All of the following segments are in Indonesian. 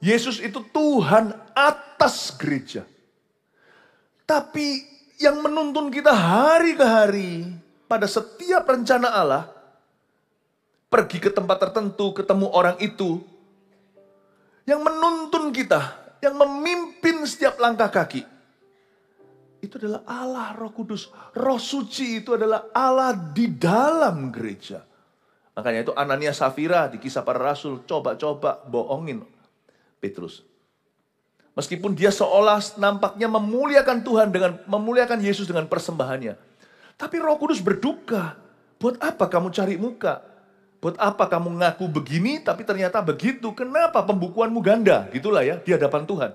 Yesus itu Tuhan atas gereja. Tapi yang menuntun kita hari ke hari pada setiap rencana Allah, pergi ke tempat tertentu, ketemu orang itu, yang menuntun kita, yang memimpin setiap langkah kaki, itu adalah Allah Roh Kudus. Roh Suci itu adalah Allah di dalam gereja. Makanya itu Anania Safira di Kisah Para Rasul coba-coba bohongin Petrus. Meskipun dia seolah nampaknya memuliakan Tuhan dengan memuliakan Yesus dengan persembahannya. Tapi Roh Kudus berduka. Buat apa kamu cari muka? Buat apa kamu ngaku begini tapi ternyata begitu? Kenapa pembukuanmu ganda? Gitulah ya di hadapan Tuhan.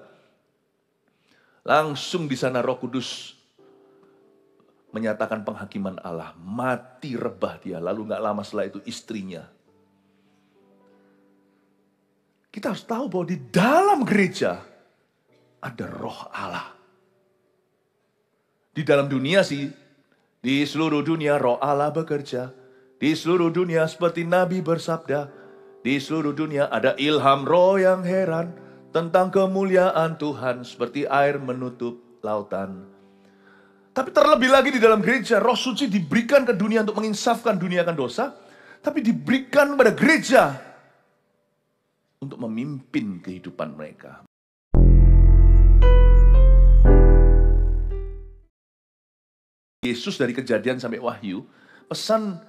Langsung di sana Roh Kudus menyatakan penghakiman Allah. Mati rebah dia. Lalu gak lama setelah itu istrinya. Kita harus tahu bahwa di dalam gereja ada roh Allah. Di dalam dunia sih, di seluruh dunia roh Allah bekerja. Di seluruh dunia seperti Nabi bersabda. Di seluruh dunia ada ilham roh yang heran. Tentang kemuliaan Tuhan seperti air menutup lautan. Tapi terlebih lagi di dalam gereja, Roh Suci diberikan ke dunia untuk menginsafkan dunia akan dosa. Tapi diberikan kepada gereja untuk memimpin kehidupan mereka. Yesus dari Kejadian sampai Wahyu, pesan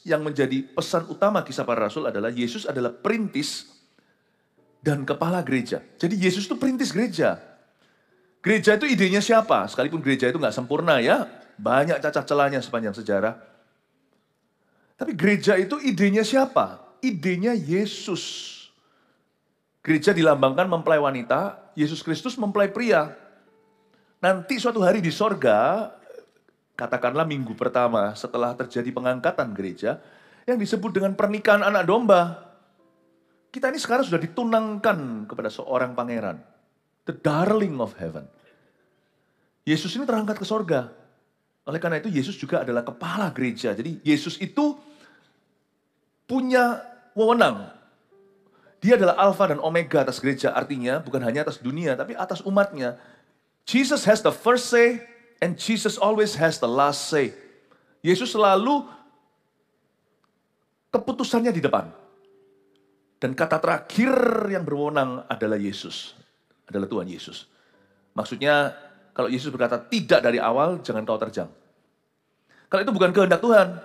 yang menjadi pesan utama Kisah Para Rasul adalah Yesus adalah perintis dan kepala gereja. Jadi Yesus itu perintis gereja. Gereja itu idenya siapa? Sekalipun gereja itu nggak sempurna ya. Banyak cacat celahnya sepanjang sejarah. Tapi gereja itu idenya siapa? Idenya Yesus. Gereja dilambangkan mempelai wanita, Yesus Kristus mempelai pria. Nanti suatu hari di sorga, katakanlah minggu pertama setelah terjadi pengangkatan gereja, yang disebut dengan pernikahan anak domba. Kita ini sekarang sudah ditunangkan kepada seorang pangeran. The darling of heaven. Yesus ini terangkat ke sorga. Oleh karena itu Yesus juga adalah kepala gereja. Jadi Yesus itu punya wewenang. Dia adalah alfa dan omega atas gereja. Artinya bukan hanya atas dunia tapi atas umatnya. Jesus has the first say and Jesus always has the last say. Yesus selalu keputusannya di depan. Dan kata terakhir yang berwenang adalah Yesus. Adalah Tuhan Yesus. Maksudnya, kalau Yesus berkata tidak dari awal, jangan kau terjang. Kalau itu bukan kehendak Tuhan.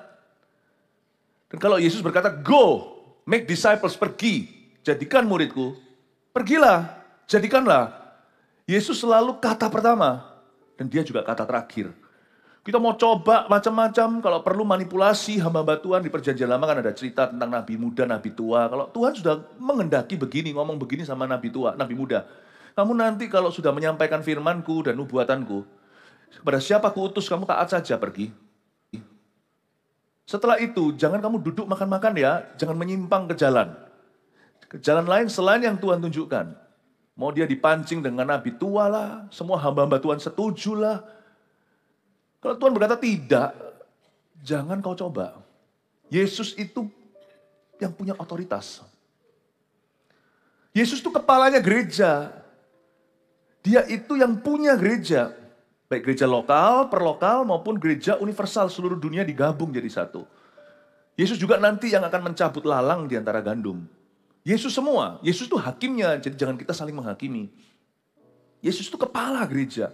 Dan kalau Yesus berkata, go, make disciples, pergi, jadikan muridku. Pergilah, jadikanlah. Yesus selalu kata pertama. Dan dia juga kata terakhir. Kita mau coba macam-macam, kalau perlu manipulasi hamba-hamba Tuhan di perjanjian lama kan ada cerita tentang nabi muda, nabi tua. Kalau Tuhan sudah mengendaki begini, ngomong begini sama nabi tua, nabi muda. Kamu nanti kalau sudah menyampaikan firmanku dan nubuatanku, kepada siapa kuutus kamu taat saja pergi. Setelah itu jangan kamu duduk makan-makan ya, jangan menyimpang ke jalan. Ke jalan lain selain yang Tuhan tunjukkan. Mau dia dipancing dengan nabi tua lah, semua hamba-hamba Tuhan setuju lah. Kalau Tuhan berkata tidak, jangan kau coba. Yesus itu yang punya otoritas. Yesus itu kepalanya gereja. Dia itu yang punya gereja. Baik gereja lokal, perlokal, maupun gereja universal seluruh dunia digabung jadi satu. Yesus juga nanti yang akan mencabut lalang di antara gandum. Yesus semua. Yesus itu hakimnya, jadi jangan kita saling menghakimi. Yesus itu kepala gereja.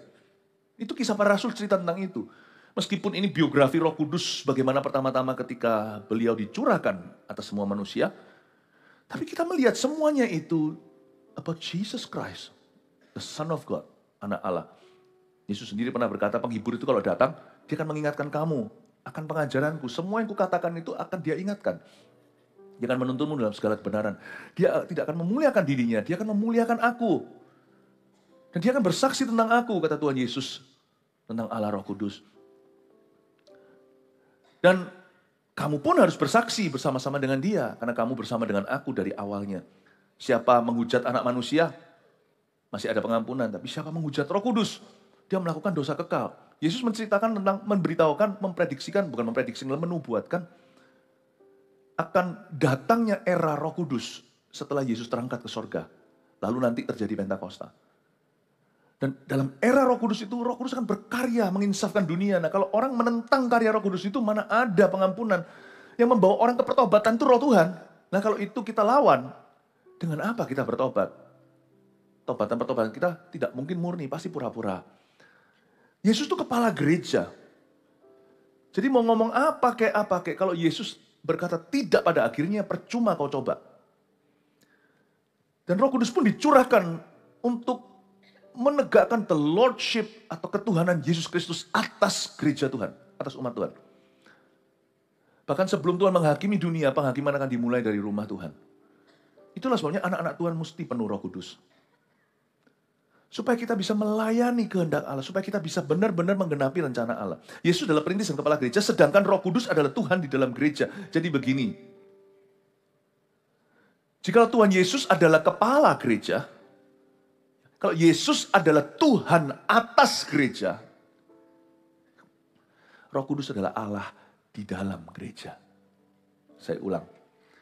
Itu Kisah Para Rasul cerita tentang itu. Meskipun ini biografi Roh Kudus bagaimana pertama-tama ketika beliau dicurahkan atas semua manusia. Tapi kita melihat semuanya itu about Jesus Christ, the Son of God, anak Allah. Yesus sendiri pernah berkata, penghibur itu kalau datang, dia akan mengingatkan kamu akan pengajaranku. Semua yang kukatakan itu akan dia ingatkan. Dia akan menuntunmu dalam segala kebenaran. Dia tidak akan memuliakan dirinya, dia akan memuliakan aku. Dan dia akan bersaksi tentang aku, kata Tuhan Yesus. Tentang Allah Roh Kudus. Dan kamu pun harus bersaksi bersama-sama dengan dia. Karena kamu bersama dengan aku dari awalnya. Siapa menghujat anak manusia, masih ada pengampunan. Tapi siapa menghujat Roh Kudus, dia melakukan dosa kekal. Yesus menceritakan tentang, memberitahukan, memprediksikan, bukan memprediksi, menubuatkan. Akan datangnya era Roh Kudus setelah Yesus terangkat ke sorga. Lalu nanti terjadi Pentakosta. Dan dalam era Roh Kudus itu, Roh Kudus akan berkarya menginsafkan dunia. Nah, kalau orang menentang karya Roh Kudus itu, mana ada pengampunan. Yang membawa orang ke pertobatan itu Roh Tuhan. Nah, kalau itu kita lawan, dengan apa kita bertobat? Pertobatan kita tidak mungkin murni, pasti pura-pura. Yesus itu kepala gereja. Jadi mau ngomong apa kayak, kalau Yesus berkata tidak pada akhirnya, percuma kau coba. Dan Roh Kudus pun dicurahkan untuk menegakkan the lordship atau ketuhanan Yesus Kristus atas gereja Tuhan, atas umat Tuhan. Bahkan sebelum Tuhan menghakimi dunia, penghakiman akan dimulai dari rumah Tuhan. Itulah sebabnya anak-anak Tuhan mesti penuh Roh Kudus. Supaya kita bisa melayani kehendak Allah, supaya kita bisa benar-benar menggenapi rencana Allah. Yesus adalah perintis dan kepala gereja, sedangkan Roh Kudus adalah Tuhan di dalam gereja. Jadi begini, jika Tuhan Yesus adalah kepala gereja, kalau Yesus adalah Tuhan atas gereja, Roh Kudus adalah Allah di dalam gereja. Saya ulang.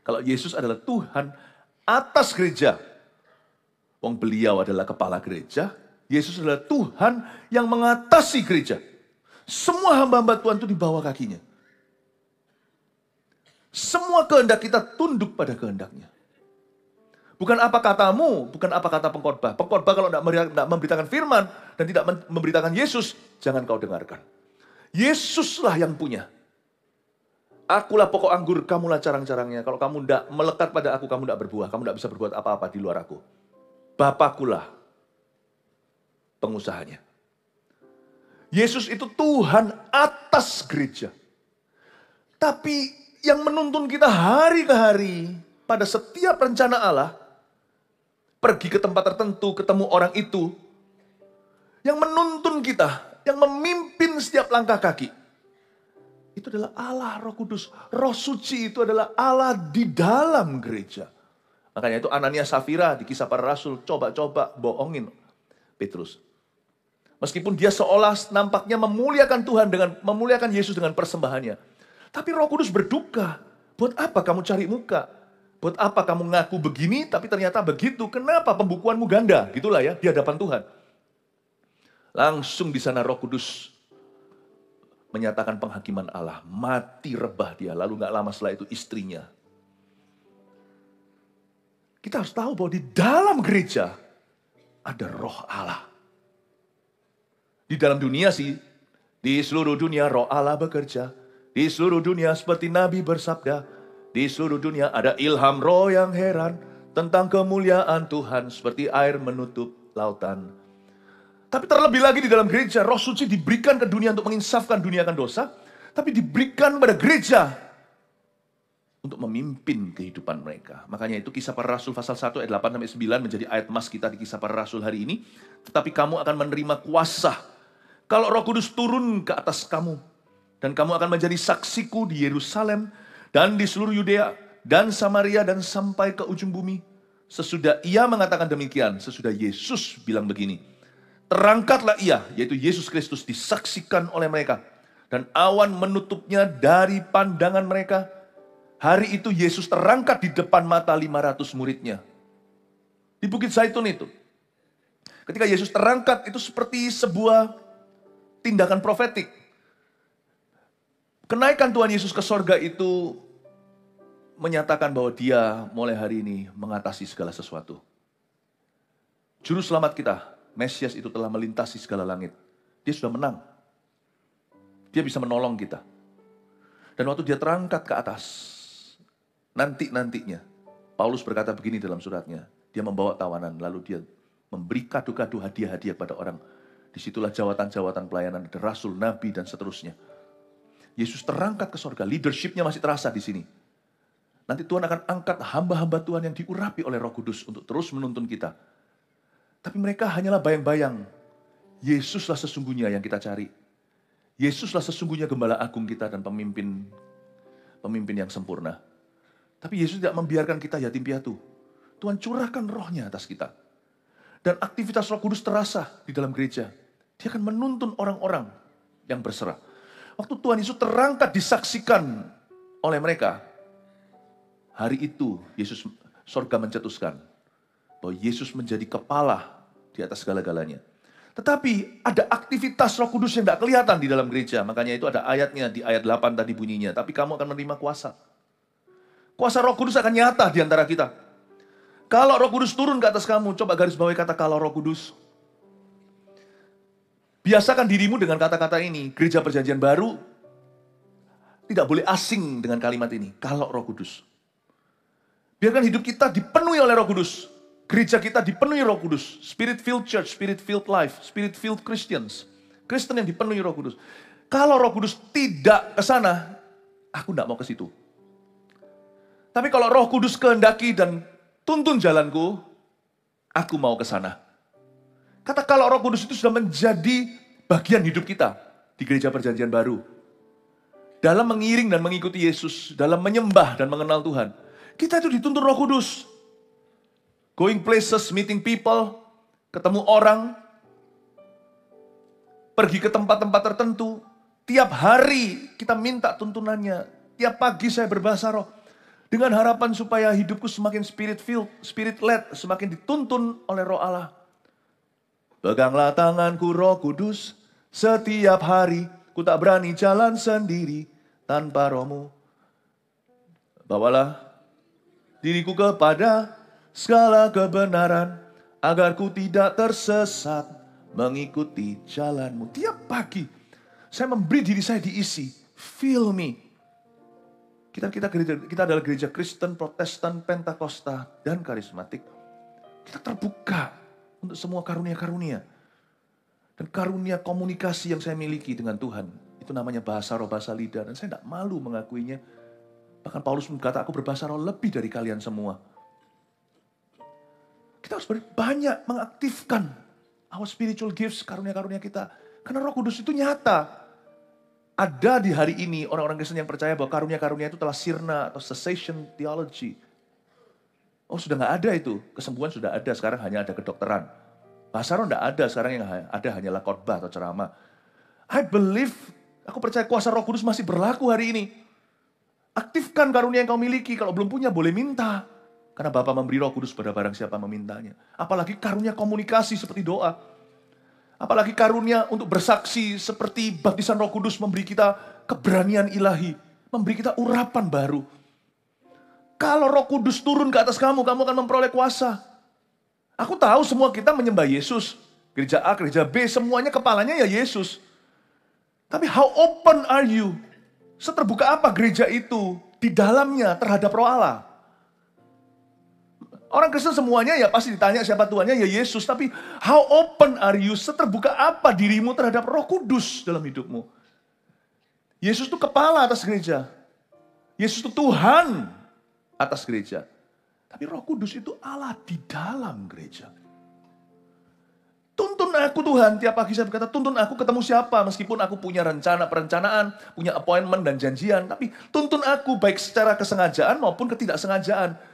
Kalau Yesus adalah Tuhan atas gereja, wong beliau adalah kepala gereja, Yesus adalah Tuhan yang mengatasi gereja. Semua hamba-hamba Tuhan itu di bawah kakinya. Semua kehendak kita tunduk pada kehendaknya. Bukan apa katamu, bukan apa kata pengkhotbah. Pengkhotbah kalau tidak memberitakan firman dan tidak memberitakan Yesus, jangan kau dengarkan. Yesuslah yang punya. Akulah pokok anggur, kamulah carang-carangnya. Kalau kamu tidak melekat pada aku, kamu tidak berbuah. Kamu tidak bisa berbuat apa-apa di luar aku. Bapakulah pengusahanya. Yesus itu Tuhan atas gereja. Tapi yang menuntun kita hari ke hari, pada setiap rencana Allah, pergi ke tempat tertentu, ketemu orang itu, yang menuntun kita, yang memimpin setiap langkah kaki, itu adalah Allah Roh Kudus. Roh Suci itu adalah Allah di dalam gereja. Makanya itu Ananias Safira di Kisah Para Rasul coba-coba bohongin Petrus. Meskipun dia seolah nampaknya memuliakan Tuhan dengan memuliakan Yesus dengan persembahannya. Tapi Roh Kudus berduka. Buat apa kamu cari muka? Buat apa kamu ngaku begini tapi ternyata begitu? Kenapa pembukuanmu ganda? Gitulah ya di hadapan Tuhan. Langsung di sana Roh Kudus menyatakan penghakiman Allah. Mati rebah dia. Lalu gak lama setelah itu istrinya. Kita harus tahu bahwa di dalam gereja ada Roh Allah. Di dalam dunia sih, di seluruh dunia Roh Allah bekerja. Di seluruh dunia seperti Nabi bersabda. Di seluruh dunia ada ilham roh yang heran tentang kemuliaan Tuhan seperti air menutup lautan. Tapi terlebih lagi di dalam gereja, Roh Suci diberikan ke dunia untuk menginsafkan dunia akan dosa. Tapi diberikan pada gereja untuk memimpin kehidupan mereka. Makanya itu Kisah Para Rasul pasal 1 ayat 8-9 menjadi ayat emas kita di Kisah Para Rasul hari ini. Tetapi kamu akan menerima kuasa kalau Roh Kudus turun ke atas kamu. Dan kamu akan menjadi saksiku di Yerusalem dan di seluruh Yudea dan Samaria dan sampai ke ujung bumi. Sesudah ia mengatakan demikian, sesudah Yesus bilang begini, terangkatlah ia, yaitu Yesus Kristus, disaksikan oleh mereka. Dan awan menutupnya dari pandangan mereka. Hari itu Yesus terangkat di depan mata 500 muridnya. Di Bukit Zaitun itu. Ketika Yesus terangkat itu seperti sebuah tindakan profetik. Kenaikan Tuhan Yesus ke sorga itu menyatakan bahwa dia mulai hari ini mengatasi segala sesuatu. Juru selamat kita, Mesias itu telah melintasi segala langit. Dia sudah menang. Dia bisa menolong kita. Dan waktu dia terangkat ke atas, nantinya, Paulus berkata begini dalam suratnya. Dia membawa tawanan, lalu dia memberi kado-kado hadiah-hadiah pada orang. Disitulah jawatan-jawatan pelayanan, ada rasul, nabi, dan seterusnya. Yesus terangkat ke sorga, leadership-nya masih terasa di sini. Nanti Tuhan akan angkat hamba-hamba Tuhan yang diurapi oleh Roh Kudus untuk terus menuntun kita. Tapi mereka hanyalah bayang-bayang. Yesuslah sesungguhnya yang kita cari. Yesuslah sesungguhnya gembala agung kita dan pemimpin yang sempurna. Tapi Yesus tidak membiarkan kita yatim piatu. Tuhan curahkan rohnya atas kita. Dan aktivitas Roh Kudus terasa di dalam gereja. Dia akan menuntun orang-orang yang berserah. Waktu Tuhan Yesus terangkat disaksikan oleh mereka. Hari itu Yesus sorga mencetuskan. bahwa Yesus menjadi kepala di atas segala-galanya. Tetapi ada aktivitas Roh Kudus yang tidak kelihatan di dalam gereja. Makanya itu ada ayatnya di ayat 8 tadi bunyinya. Tapi kamu akan menerima kuasa. Kuasa Roh Kudus akan nyata di antara kita. Kalau Roh Kudus turun ke atas kamu, coba garis bawahi kata kalau Roh Kudus. Biasakan dirimu dengan kata-kata ini. Gereja Perjanjian Baru tidak boleh asing dengan kalimat ini. Kalau Roh Kudus. Biarkan hidup kita dipenuhi oleh Roh Kudus. Gereja kita dipenuhi Roh Kudus. Spirit-filled church, spirit-filled life, spirit-filled Christians. Kristen yang dipenuhi Roh Kudus. Kalau Roh Kudus tidak ke sana, aku tidak mau ke situ. Tapi kalau Roh Kudus kehendaki dan tuntun jalanku, aku mau ke sana. Kata kalau Roh Kudus itu sudah menjadi bagian hidup kita di Gereja Perjanjian Baru. Dalam mengiring dan mengikuti Yesus, dalam menyembah dan mengenal Tuhan. Kita itu dituntun Roh Kudus. Going places, meeting people, ketemu orang, pergi ke tempat-tempat tertentu. Tiap hari kita minta tuntunannya. Tiap pagi saya berbahasa roh. Dengan harapan supaya hidupku semakin spirit-filled, spirit-led, semakin dituntun oleh Roh Allah. Peganglah tanganku Roh Kudus, setiap hari ku tak berani jalan sendiri tanpa Roh-Mu. Bawalah diriku kepada segala kebenaran, agar ku tidak tersesat mengikuti jalan-Mu. Tiap pagi saya memberi diri saya diisi. Fill me. Kita adalah gereja Kristen, Protestan, Pentakosta, dan karismatik. Kita terbuka untuk semua karunia-karunia. Dan karunia komunikasi yang saya miliki dengan Tuhan. Itu namanya bahasa roh, bahasa lidah. Dan saya tidak malu mengakuinya. Bahkan Paulus berkata, aku berbahasa roh lebih dari kalian semua. Kita harus banyak mengaktifkan our spiritual gifts, karunia-karunia kita. Karena Roh Kudus itu nyata. Ada di hari ini orang-orang Kristen yang percaya bahwa karunia-karunia itu telah sirna atau cessation theology. Oh sudah nggak ada itu. Kesembuhan sudah ada, sekarang hanya ada kedokteran. Bahasa roh nggak ada, sekarang yang ada hanyalah khotbah atau ceramah. I believe, aku percaya kuasa Roh Kudus masih berlaku hari ini. Aktifkan karunia yang kau miliki, kalau belum punya boleh minta. Karena Bapa memberi Roh Kudus pada barang siapa memintanya. Apalagi karunia komunikasi seperti doa. Apalagi karunia untuk bersaksi seperti baptisan Roh Kudus memberi kita keberanian ilahi. Memberi kita urapan baru. Kalau Roh Kudus turun ke atas kamu, kamu akan memperoleh kuasa. Aku tahu semua kita menyembah Yesus. Gereja A, gereja B, semuanya kepalanya ya Yesus. Tapi how open are you? Seterbuka apa gereja itu di dalamnya terhadap Roh Allah? Orang Kristen semuanya ya pasti ditanya siapa Tuhannya ya Yesus. Tapi how open are you? Seterbuka apa dirimu terhadap Roh Kudus dalam hidupmu? Yesus itu kepala atas gereja. Yesus itu Tuhan atas gereja. Tapi Roh Kudus itu Allah di dalam gereja. Tuntun aku Tuhan. Tiap pagi saya berkata tuntun aku ketemu siapa. Meskipun aku punya rencana, perencanaan, punya appointment dan janjian. Tapi tuntun aku baik secara kesengajaan maupun ketidaksengajaan.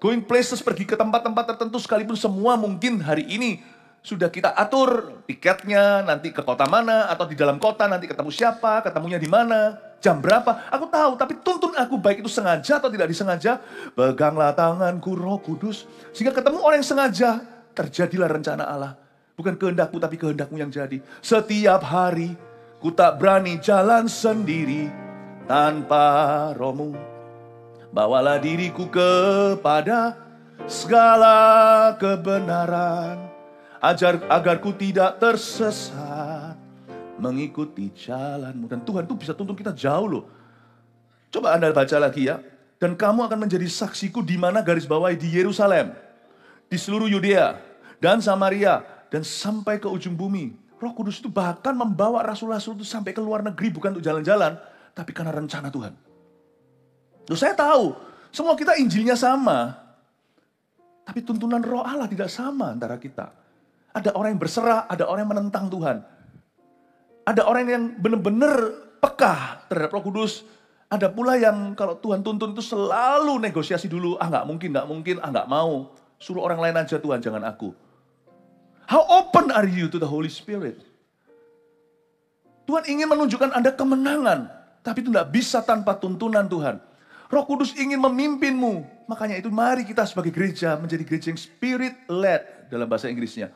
Going places, pergi ke tempat-tempat tertentu sekalipun semua mungkin hari ini sudah kita atur tiketnya, nanti ke kota mana, atau di dalam kota nanti ketemu siapa, ketemunya di mana, jam berapa. Aku tahu, tapi tuntun aku baik itu sengaja atau tidak disengaja. Peganglah tanganku Roh Kudus, sehingga ketemu orang yang sengaja, terjadilah rencana Allah. Bukan kehendakmu, tapi kehendakmu yang jadi. Setiap hari, ku tak berani jalan sendiri tanpa Roh-Mu. Bawalah diriku kepada segala kebenaran, agar ku tidak tersesat mengikuti jalan-Mu. Dan Tuhan tuh bisa tuntun kita jauh loh. Coba Anda baca lagi ya. Dan kamu akan menjadi saksiku di mana garis bawahi di Yerusalem, di seluruh Yudea dan Samaria, dan sampai ke ujung bumi. Roh Kudus itu bahkan membawa rasul-rasul itu sampai ke luar negeri, bukan untuk jalan-jalan, tapi karena rencana Tuhan. Loh, saya tahu, semua kita Injilnya sama. Tapi tuntunan Roh Allah tidak sama antara kita. Ada orang yang berserah, ada orang yang menentang Tuhan. Ada orang yang benar-benar peka terhadap Roh Kudus. Ada pula yang kalau Tuhan tuntun itu selalu negosiasi dulu. Nggak mungkin, nggak mau. Suruh orang lain aja Tuhan, jangan aku. How open are you to the Holy Spirit? Tuhan ingin menunjukkan Anda kemenangan. Tapi itu nggak bisa tanpa tuntunan Tuhan. Roh Kudus ingin memimpinmu. Makanya itu mari kita sebagai gereja menjadi gereja yang spirit-led dalam bahasa Inggrisnya.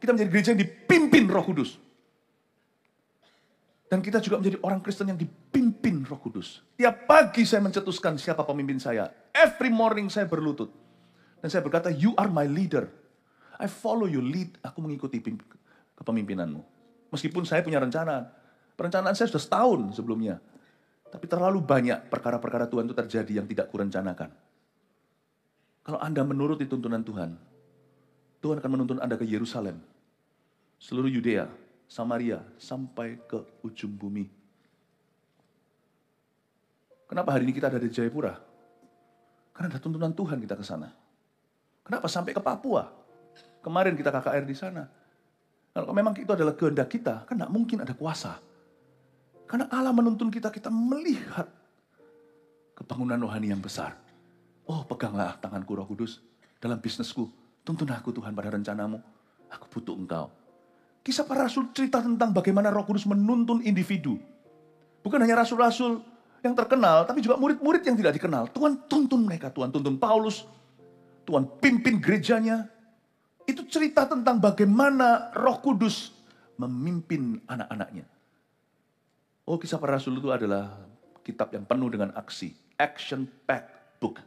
Kita menjadi gereja yang dipimpin Roh Kudus. Dan kita juga menjadi orang Kristen yang dipimpin Roh Kudus. Tiap pagi saya mencetuskan siapa pemimpin saya. Every morning saya berlutut. Dan saya berkata, you are my leader. I follow you lead. Aku mengikuti kepemimpinanmu. Meskipun saya punya rencana. Perencanaan saya sudah setahun sebelumnya. Tapi terlalu banyak perkara-perkara Tuhan itu terjadi yang tidak kurencanakan. Kalau Anda menuruti tuntunan Tuhan, Tuhan akan menuntun Anda ke Yerusalem. Seluruh Yudea, Samaria, sampai ke ujung bumi. Kenapa hari ini kita ada di Jayapura? Karena ada tuntunan Tuhan kita ke sana. Kenapa sampai ke Papua? Kemarin kita KKR di sana. Kalau memang itu adalah kehendak kita, kan tidak mungkin ada kuasa. Karena Allah menuntun kita, kita melihat kebangunan rohani yang besar. Oh, peganglah tanganku Roh Kudus dalam bisnisku. Tuntun aku Tuhan pada rencanamu. Aku butuh Engkau. Kisah para rasul cerita tentang bagaimana Roh Kudus menuntun individu. Bukan hanya rasul-rasul yang terkenal, tapi juga murid-murid yang tidak dikenal. Tuhan tuntun mereka, Tuhan tuntun Paulus. Tuhan pimpin gerejanya. Itu cerita tentang bagaimana Roh Kudus memimpin anak-anaknya. Oh, Kisah Para Rasul itu adalah kitab yang penuh dengan aksi. Action-packed book.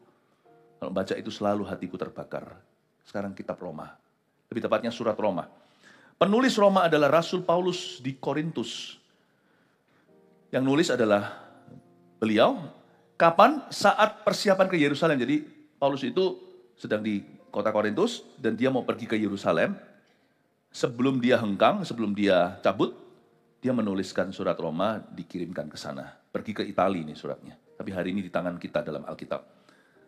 Kalau baca itu selalu hatiku terbakar. Sekarang kitab Roma. Lebih tepatnya surat Roma. Penulis Roma adalah Rasul Paulus di Korintus. Yang nulis adalah beliau. Kapan? Saat persiapan ke Yerusalem. Jadi Paulus itu sedang di kota Korintus dan dia mau pergi ke Yerusalem. Sebelum dia hengkang, sebelum dia cabut, dia menuliskan surat Roma, dikirimkan ke sana. Pergi ke Italia nih suratnya. Tapi hari ini di tangan kita dalam Alkitab.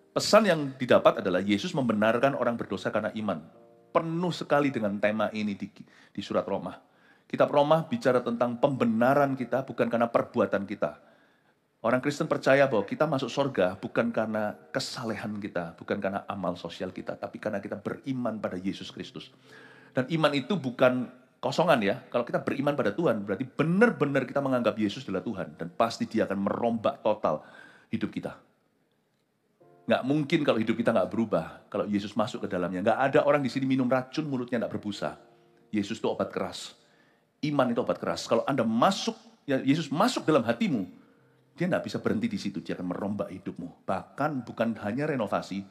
Pesan yang didapat adalah Yesus membenarkan orang berdosa karena iman. Penuh sekali dengan tema ini di surat Roma. Kitab Roma bicara tentang pembenaran kita bukan karena perbuatan kita. Orang Kristen percaya bahwa kita masuk surga bukan karena kesalehan kita, bukan karena amal sosial kita, tapi karena kita beriman pada Yesus Kristus. Dan iman itu bukan kosongan ya. Kalau kita beriman pada Tuhan, berarti benar-benar kita menganggap Yesus adalah Tuhan. Dan pasti dia akan merombak total hidup kita. Nggak mungkin kalau hidup kita nggak berubah, kalau Yesus masuk ke dalamnya. Nggak ada orang di sini minum racun, mulutnya nggak berbusa. Yesus itu obat keras. Iman itu obat keras. Kalau Anda masuk, ya Yesus masuk dalam hatimu, dia nggak bisa berhenti di situ. Dia akan merombak hidupmu. Bahkan bukan hanya renovasi,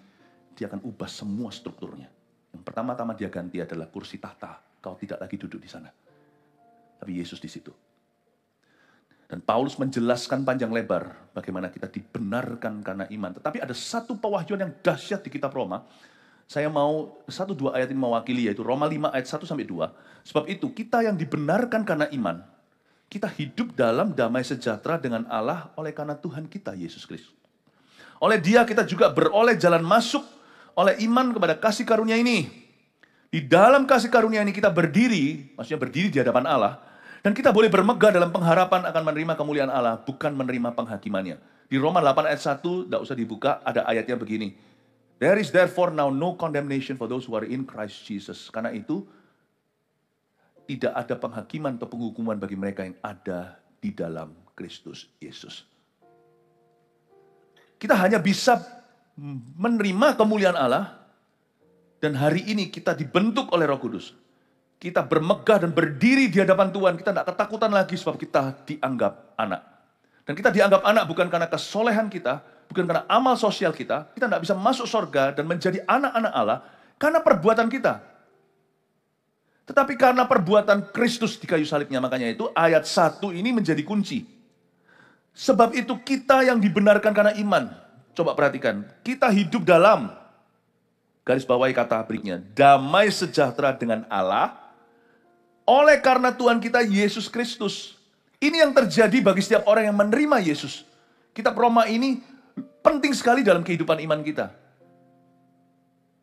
dia akan ubah semua strukturnya. Yang pertama-tama dia ganti adalah kursi tahta. Kau tidak lagi duduk di sana. Tapi Yesus di situ. Dan Paulus menjelaskan panjang lebar bagaimana kita dibenarkan karena iman. Tetapi ada satu pewahyuan yang dahsyat di kitab Roma. Saya mau 1-2 ayat ini mewakili, yaitu Roma 5 ayat 1-2. Sebab itu kita yang dibenarkan karena iman, kita hidup dalam damai sejahtera dengan Allah oleh karena Tuhan kita, Yesus Kristus. Oleh dia kita juga beroleh jalan masuk oleh iman kepada kasih karunia ini. Di dalam kasih karunia ini kita berdiri, maksudnya berdiri di hadapan Allah, dan kita boleh bermegah dalam pengharapan akan menerima kemuliaan Allah, bukan menerima penghakimannya. Di Roma 8 ayat 1, tidak usah dibuka, ada ayatnya begini. There is therefore now no condemnation for those who are in Christ Jesus. Karena itu, tidak ada penghakiman atau penghukuman bagi mereka yang ada di dalam Kristus Yesus. Kita hanya bisa menerima kemuliaan Allah, dan hari ini kita dibentuk oleh Roh Kudus. Kita bermegah dan berdiri di hadapan Tuhan. Kita tidak ketakutan lagi sebab kita dianggap anak. Dan kita dianggap anak bukan karena kesolehan kita, bukan karena amal sosial kita. Kita tidak bisa masuk surga dan menjadi anak-anak Allah karena perbuatan kita. Tetapi karena perbuatan Kristus di kayu salibnya, makanya itu ayat 1 ini menjadi kunci. Sebab itu kita yang dibenarkan karena iman. Coba perhatikan, kita hidup dalam, garis bawahi kata berikutnya, damai sejahtera dengan Allah, oleh karena Tuhan kita Yesus Kristus. Ini yang terjadi bagi setiap orang yang menerima Yesus. Kitab Roma ini penting sekali dalam kehidupan iman kita.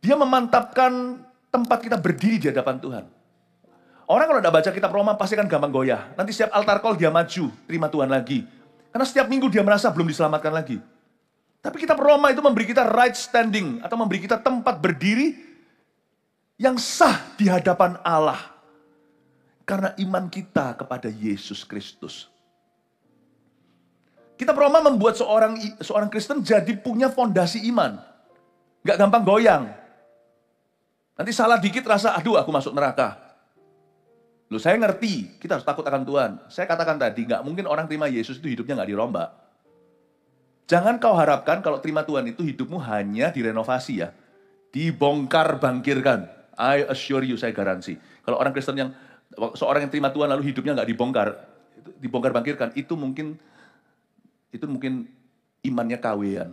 Dia memantapkan tempat kita berdiri di hadapan Tuhan. Orang kalau tidak baca kitab Roma pasti akan gampang goyah. Nanti setiap altar call dia maju, terima Tuhan lagi. Karena setiap minggu dia merasa belum diselamatkan lagi. Tapi kitab Roma itu memberi kita right standing, atau memberi kita tempat berdiri yang sah di hadapan Allah. Karena iman kita kepada Yesus Kristus. Kita perlu membuat seorang Kristen jadi punya fondasi iman. Nggak gampang goyang. Nanti salah dikit rasa, aduh aku masuk neraka. Loh saya ngerti, kita harus takut akan Tuhan. Saya katakan tadi, nggak mungkin orang terima Yesus itu hidupnya nggak dirombak. Jangan kau harapkan kalau terima Tuhan itu hidupmu hanya direnovasi ya. Dibongkar bangkirkan. I assure you, saya garansi. Kalau orang Kristen seorang yang terima Tuhan lalu hidupnya nggak dibongkar bangkirkan, itu mungkin imannya KW-an.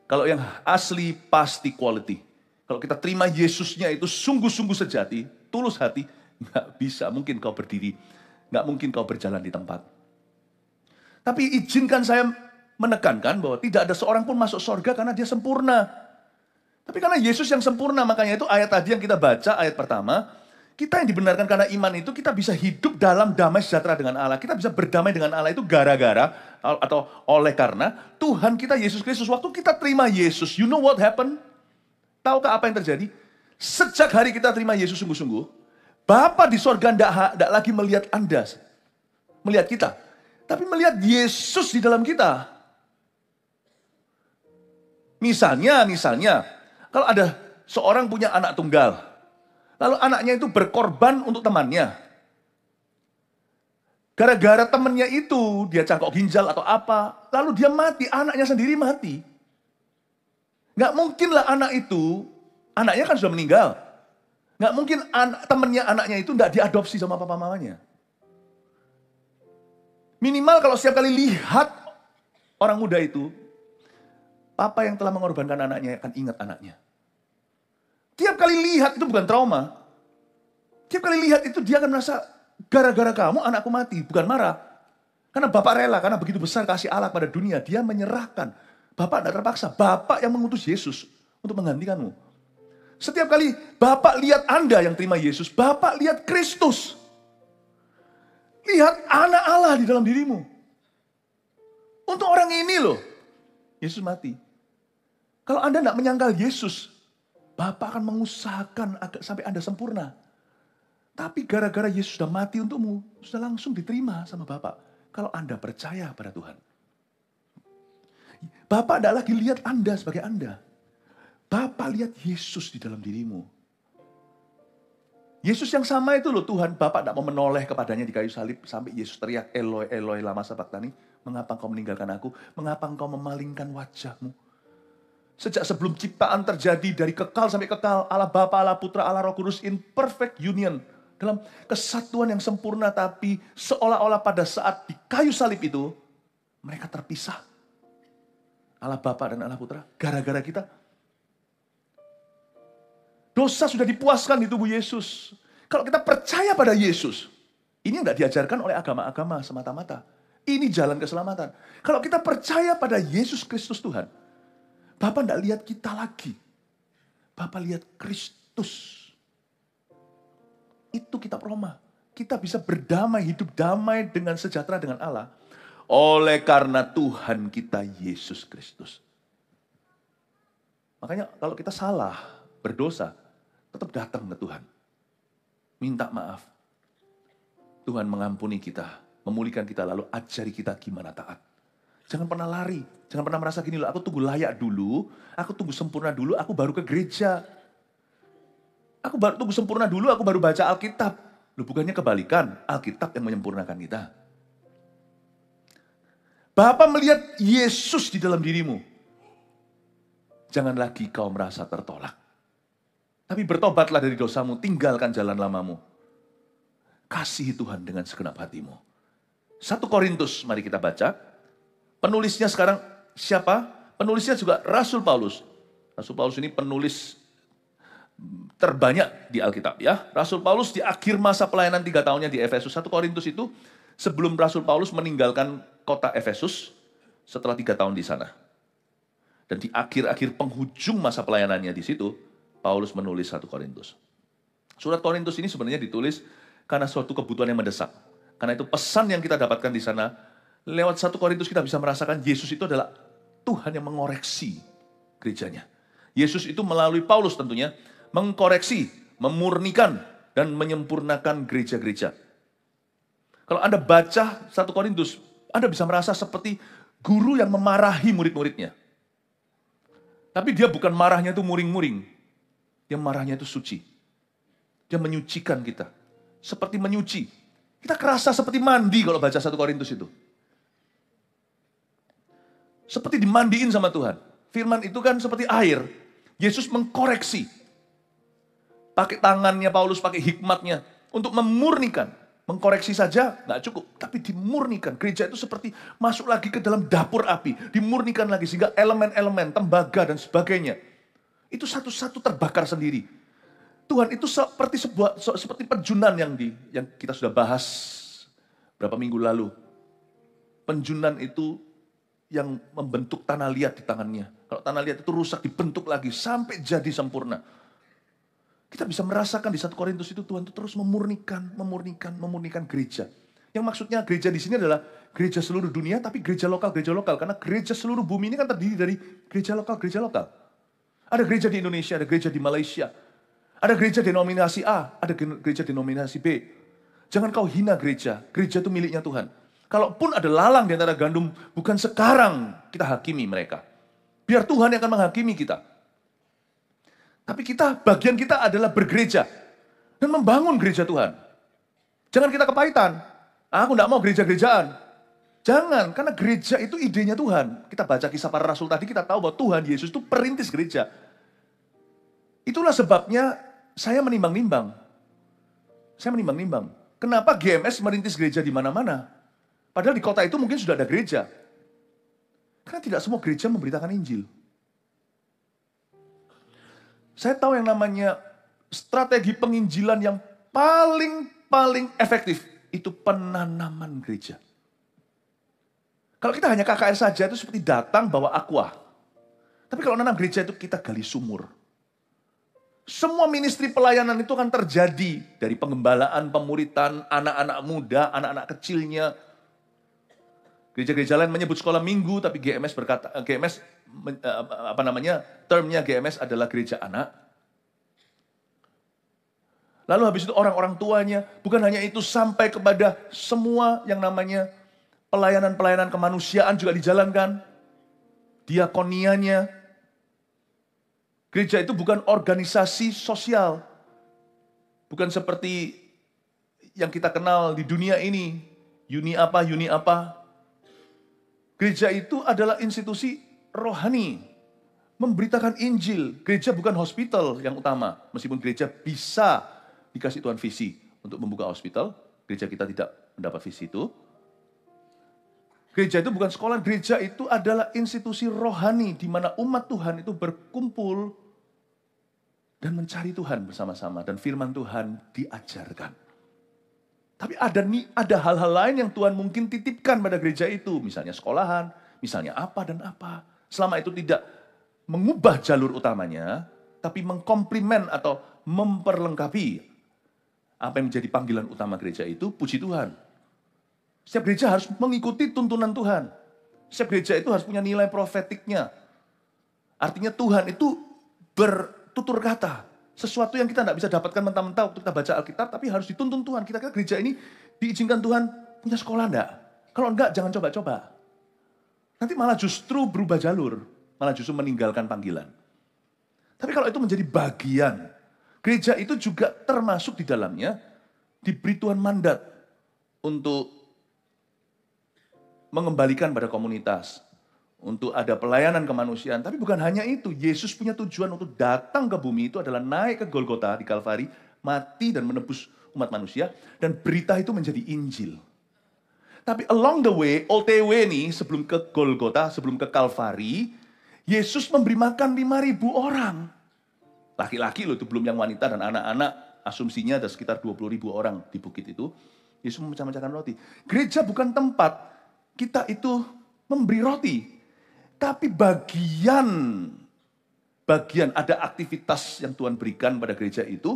Kalau yang asli pasti quality. Kalau kita terima Yesusnya itu sungguh-sungguh sejati, tulus hati, nggak bisa mungkin kau berdiri, nggak mungkin kau berjalan di tempat. Tapi izinkan saya menekankan bahwa tidak ada seorang pun masuk surga karena dia sempurna. Tapi karena Yesus yang sempurna, makanya itu ayat tadi yang kita baca, ayat pertama, kita yang dibenarkan karena iman itu, kita bisa hidup dalam damai sejahtera dengan Allah. Kita bisa berdamai dengan Allah itu gara-gara, atau oleh karena Tuhan kita Yesus Kristus. Waktu kita terima Yesus, you know what happened? Tahukah apa yang terjadi? Sejak hari kita terima Yesus sungguh-sungguh, Bapa di sorga tidak lagi melihat Anda, melihat kita. Tapi melihat Yesus di dalam kita. Misalnya, kalau ada seorang punya anak tunggal, lalu anaknya itu berkorban untuk temannya. Gara-gara temannya itu, dia cangkok ginjal atau apa, lalu dia mati, anaknya sendiri mati. Nggak mungkinlah anaknya kan sudah meninggal. Nggak mungkin temannya anaknya itu nggak diadopsi sama papa mamanya. Minimal kalau setiap kali lihat orang muda itu, papa yang telah mengorbankan anaknya akan ingat anaknya. Tiap kali lihat itu bukan trauma. Tiap kali lihat itu dia akan merasa, gara-gara kamu anakku mati, bukan marah. Karena Bapak rela, karena begitu besar kasih Allah pada dunia, dia menyerahkan. Bapak tidak terpaksa, Bapak yang mengutus Yesus untuk menggantikanmu. Setiap kali Bapak lihat Anda yang terima Yesus, Bapak lihat Kristus. Lihat anak Allah di dalam dirimu. Untuk orang ini loh, Yesus mati. Kalau Anda tidak menyangkal Yesus, Bapak akan mengusahakan sampai Anda sempurna. Tapi gara-gara Yesus sudah mati untukmu, sudah langsung diterima sama Bapak. Kalau Anda percaya pada Tuhan. Bapak tidak lagi lihat Anda sebagai Anda. Bapak lihat Yesus di dalam dirimu. Yesus yang sama itu loh Tuhan, Bapak tidak mau menoleh kepadanya di kayu salib sampai Yesus teriak, Eloi, Eloi, lama sabachthani. Mengapa engkau meninggalkan aku? Mengapa engkau memalingkan wajahmu? Sejak sebelum ciptaan terjadi dari kekal sampai kekal, Allah Bapa, Allah Putra, Allah Roh Kudus in perfect union. Dalam kesatuan yang sempurna, tapi seolah-olah pada saat di kayu salib itu, mereka terpisah. Allah Bapa dan Allah Putra, gara-gara kita. Dosa sudah dipuaskan di tubuh Yesus. Kalau kita percaya pada Yesus, ini yang tidak diajarkan oleh agama-agama semata-mata. Ini jalan keselamatan. Kalau kita percaya pada Yesus Kristus Tuhan, Bapak tidak lihat kita lagi. Bapak lihat Kristus. Itu kitab Roma. Kita bisa berdamai, hidup damai dengan sejahtera dengan Allah. Oleh karena Tuhan kita Yesus Kristus. Makanya kalau kita salah, berdosa, tetap datang ke Tuhan. Minta maaf. Tuhan mengampuni kita, memulihkan kita, lalu ajari kita gimana taat. Jangan pernah lari, jangan pernah merasa gini loh, aku tunggu layak dulu, aku tunggu sempurna dulu, aku baru ke gereja. Aku baru tunggu sempurna dulu, aku baru baca Alkitab. Loh bukannya kebalikan, Alkitab yang menyempurnakan kita. Bapa melihat Yesus di dalam dirimu. Jangan lagi kau merasa tertolak. Tapi bertobatlah dari dosamu, tinggalkan jalan lamamu. Kasihi Tuhan dengan segenap hatimu. 1 Korintus, mari kita baca. Penulisnya sekarang siapa? Penulisnya juga Rasul Paulus. Rasul Paulus ini penulis terbanyak di Alkitab ya. Rasul Paulus di akhir masa pelayanan 3 tahunnya di Efesus. 1 Korintus itu sebelum Rasul Paulus meninggalkan kota Efesus setelah 3 tahun di sana. Dan di akhir-akhir penghujung masa pelayanannya di situ, Paulus menulis 1 Korintus. Surat Korintus ini sebenarnya ditulis karena suatu kebutuhan yang mendesak. Karena itu pesan yang kita dapatkan di sana, lewat 1 Korintus kita bisa merasakan Yesus itu adalah Tuhan yang mengoreksi gerejanya. Yesus itu melalui Paulus tentunya, mengkoreksi, memurnikan, dan menyempurnakan gereja-gereja. Kalau Anda baca 1 Korintus, Anda bisa merasa seperti guru yang memarahi murid-muridnya. Tapi dia bukan marahnya itu muring-muring. Dia marahnya itu suci. Dia menyucikan kita. Seperti menyuci. Kita kerasa seperti mandi kalau baca 1 Korintus itu. Seperti dimandiin sama Tuhan. Firman itu kan seperti air. Yesus mengkoreksi. Pakai tangannya Paulus, pakai hikmatnya. Untuk memurnikan. Mengkoreksi saja nggak cukup. Tapi dimurnikan. Gereja itu seperti masuk lagi ke dalam dapur api. Dimurnikan lagi sehingga elemen-elemen, tembaga dan sebagainya. Itu satu-satu terbakar sendiri. Tuhan itu seperti penjunan yang kita sudah bahas berapa minggu lalu. Penjunan itu yang membentuk tanah liat di tangannya. Kalau tanah liat itu rusak, dibentuk lagi sampai jadi sempurna. Kita bisa merasakan di 1 Korintus itu Tuhan itu terus memurnikan gereja. Yang maksudnya gereja di sini adalah gereja seluruh dunia, tapi gereja lokal. Karena gereja seluruh bumi ini kan terdiri dari gereja lokal. Ada gereja di Indonesia, ada gereja di Malaysia. Ada gereja denominasi A, ada gereja denominasi B. Jangan kau hina gereja itu miliknya Tuhan. Kalaupun ada lalang di antara gandum, bukan sekarang kita hakimi mereka. Biar Tuhan yang akan menghakimi kita. Tapi bagian kita adalah bergereja. Dan membangun gereja Tuhan. Jangan kita kepahitan. Aku enggak mau gereja-gerejaan. Jangan, karena gereja itu idenya Tuhan. Kita baca kisah para rasul tadi, kita tahu bahwa Tuhan Yesus itu perintis gereja. Itulah sebabnya saya menimbang-nimbang. Kenapa GMS merintis gereja di mana-mana? Padahal di kota itu mungkin sudah ada gereja. Karena tidak semua gereja memberitakan Injil. Saya tahu yang namanya strategi penginjilan yang paling efektif. Itu penanaman gereja. Kalau kita hanya KKR saja itu seperti datang bawa aqua. Tapi kalau nanam gereja itu kita gali sumur. Semua ministry pelayanan itu akan terjadi. Dari pengembalaan, pemuritan, anak-anak muda, anak-anak kecilnya. Gereja-gereja lain menyebut sekolah minggu, tapi termnya GMS adalah gereja anak. Lalu habis itu orang-orang tuanya, bukan hanya itu, sampai kepada semua yang namanya pelayanan-pelayanan kemanusiaan juga dijalankan. Diakonianya. Gereja itu bukan organisasi sosial. Bukan seperti yang kita kenal di dunia ini. Uni apa. Gereja itu adalah institusi rohani. Memberitakan Injil. Gereja bukan hospital yang utama. Meskipun gereja bisa dikasih Tuhan visi untuk membuka hospital. Gereja kita tidak mendapat visi itu. Gereja itu bukan sekolah. Gereja itu adalah institusi rohani. Di mana umat Tuhan itu berkumpul dan mencari Tuhan bersama-sama. Dan firman Tuhan diajarkan. Tapi ada hal-hal lain yang Tuhan mungkin titipkan pada gereja itu. Misalnya sekolahan, misalnya apa dan apa. Selama itu tidak mengubah jalur utamanya, tapi mengkomplimen atau memperlengkapi apa yang menjadi panggilan utama gereja itu, puji Tuhan. Setiap gereja harus mengikuti tuntunan Tuhan. Setiap gereja itu harus punya nilai profetiknya. Artinya Tuhan itu bertutur kata. Sesuatu yang kita tidak bisa dapatkan mentah-mentah waktu kita baca Alkitab, tapi harus dituntun Tuhan. Kita kira gereja ini diizinkan Tuhan punya sekolah enggak? Kalau enggak, jangan coba-coba. Nanti malah justru berubah jalur. Malah justru meninggalkan panggilan. Tapi kalau itu menjadi bagian, gereja itu juga termasuk di dalamnya, diberi Tuhan mandat untuk mengembalikan pada komunitas. Untuk ada pelayanan kemanusiaan. Tapi bukan hanya itu. Yesus punya tujuan untuk datang ke bumi itu adalah naik ke Golgota di Kalvari. Mati dan menebus umat manusia. Dan berita itu menjadi Injil. Tapi along the way, OTW nih, sebelum ke Golgota, sebelum ke Kalvari, Yesus memberi makan 5.000 orang. Laki-laki loh, itu belum yang wanita dan anak-anak. Asumsinya ada sekitar 20.000 orang di bukit itu. Yesus memecah-mecahkan roti. Gereja bukan tempat kita itu memberi roti. Tapi bagian ada aktivitas yang Tuhan berikan pada gereja itu.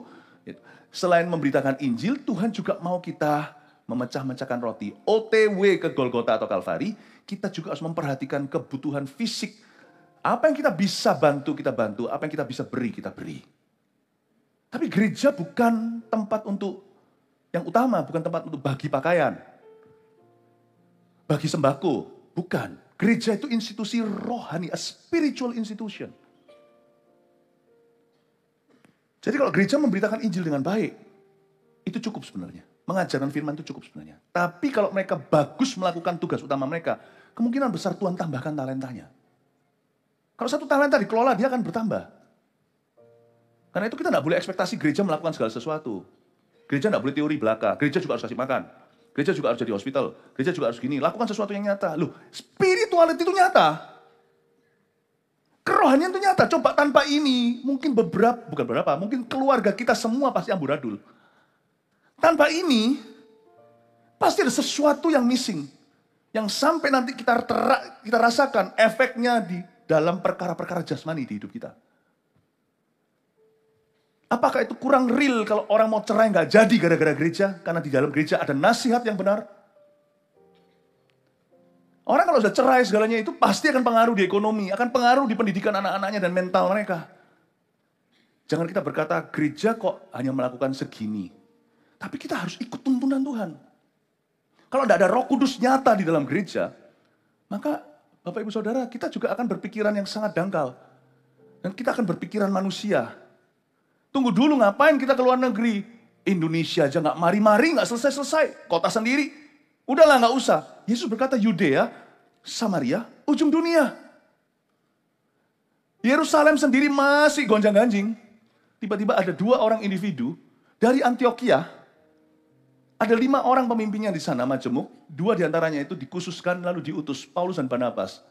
Selain memberitakan Injil, Tuhan juga mau kita memecah-mecahkan roti. OTW ke Golgota atau Kalvari, kita juga harus memperhatikan kebutuhan fisik. Apa yang kita bisa bantu, kita bantu. Apa yang kita bisa beri, kita beri. Tapi gereja bukan tempat untuk yang utama, bukan tempat untuk bagi pakaian. bagi sembako. Bukan. Gereja itu institusi rohani, a spiritual institution. Jadi kalau gereja memberitakan Injil dengan baik, itu cukup sebenarnya. Mengajarkan firman itu cukup sebenarnya. Tapi kalau mereka bagus melakukan tugas utama mereka, kemungkinan besar Tuhan tambahkan talentanya. Kalau satu talenta dikelola, dia akan bertambah. Karena itu kita tidak boleh ekspektasi gereja melakukan segala sesuatu. Gereja tidak boleh teori belaka. Gereja juga harus kasih makan. Gereja juga harus jadi hospital. Gereja juga harus gini. Lakukan sesuatu yang nyata. Loh, spirituality itu nyata. Kerohanian itu nyata. Coba tanpa ini, mungkin mungkin keluarga kita semua pasti amburadul. Tanpa ini, pasti ada sesuatu yang missing. Yang sampai nanti kita rasakan efeknya di dalam perkara-perkara jasmani di hidup kita. Apakah itu kurang real kalau orang mau cerai nggak jadi gara-gara gereja? Karena di dalam gereja ada nasihat yang benar. Orang kalau sudah cerai segalanya itu pasti akan pengaruh di ekonomi, akan pengaruh di pendidikan anak-anaknya dan mental mereka. Jangan kita berkata gereja kok hanya melakukan segini. Tapi kita harus ikut tuntunan Tuhan. Kalau tidak ada Roh Kudus nyata di dalam gereja, maka Bapak Ibu Saudara, kita juga akan berpikiran yang sangat dangkal. Dan kita akan berpikiran manusia. Tunggu dulu ngapain kita ke luar negeri? Indonesia aja nggak mari-mari, nggak selesai-selesai. Kota sendiri, udahlah nggak usah. Yesus berkata Yudea, Samaria, ujung dunia. Yerusalem sendiri masih gonjang-ganjing. Tiba-tiba ada 2 orang individu dari Antioquia. Ada 5 orang pemimpinnya di sana majemuk. 2 diantaranya itu dikhususkan lalu diutus Paulus dan Barnabas.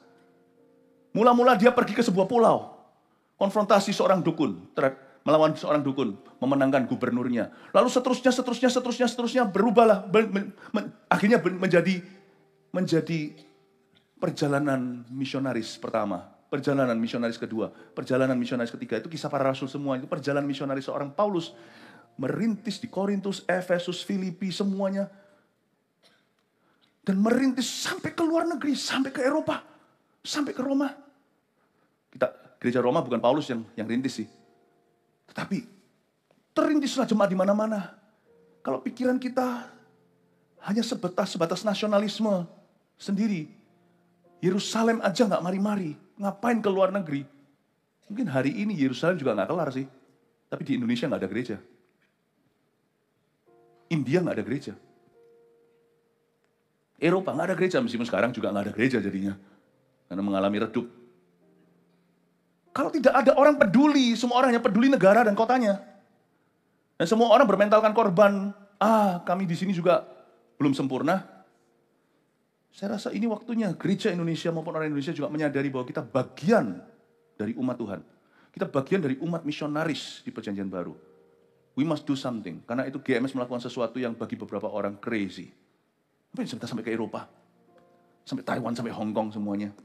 Mula-mula dia pergi ke sebuah pulau. Konfrontasi seorang dukun. Melawan seorang dukun, memenangkan gubernurnya. Lalu seterusnya berubahlah. Akhirnya menjadi perjalanan misionaris pertama. Perjalanan misionaris kedua. Perjalanan misionaris ketiga. Itu kisah para rasul semua. Itu perjalanan misionaris seorang Paulus. Merintis di Korintus, Efesus, Filipi, semuanya. Dan merintis sampai ke luar negeri, sampai ke Eropa. Sampai ke Roma. Gereja Roma bukan Paulus yang rintis sih. Tetapi terintislah jemaat di mana-mana. Kalau pikiran kita hanya sebatas nasionalisme sendiri. Yerusalem aja nggak mari-mari. Ngapain ke luar negeri? Mungkin hari ini Yerusalem juga nggak kelar sih. Tapi di Indonesia nggak ada gereja. India nggak ada gereja. Eropa nggak ada gereja. Meskipun sekarang juga nggak ada gereja jadinya. Karena mengalami redup. Kalau tidak ada orang peduli, semua orang hanya peduli negara dan kotanya. Dan semua orang bermentalkan korban. Kami di sini juga belum sempurna. Saya rasa ini waktunya gereja Indonesia maupun orang Indonesia juga menyadari bahwa kita bagian dari umat Tuhan. Kita bagian dari umat misionaris di Perjanjian Baru. We must do something. Karena itu GMS melakukan sesuatu yang bagi beberapa orang crazy. Sampai ke Eropa. Sampai Taiwan, sampai Hong Kong semuanya.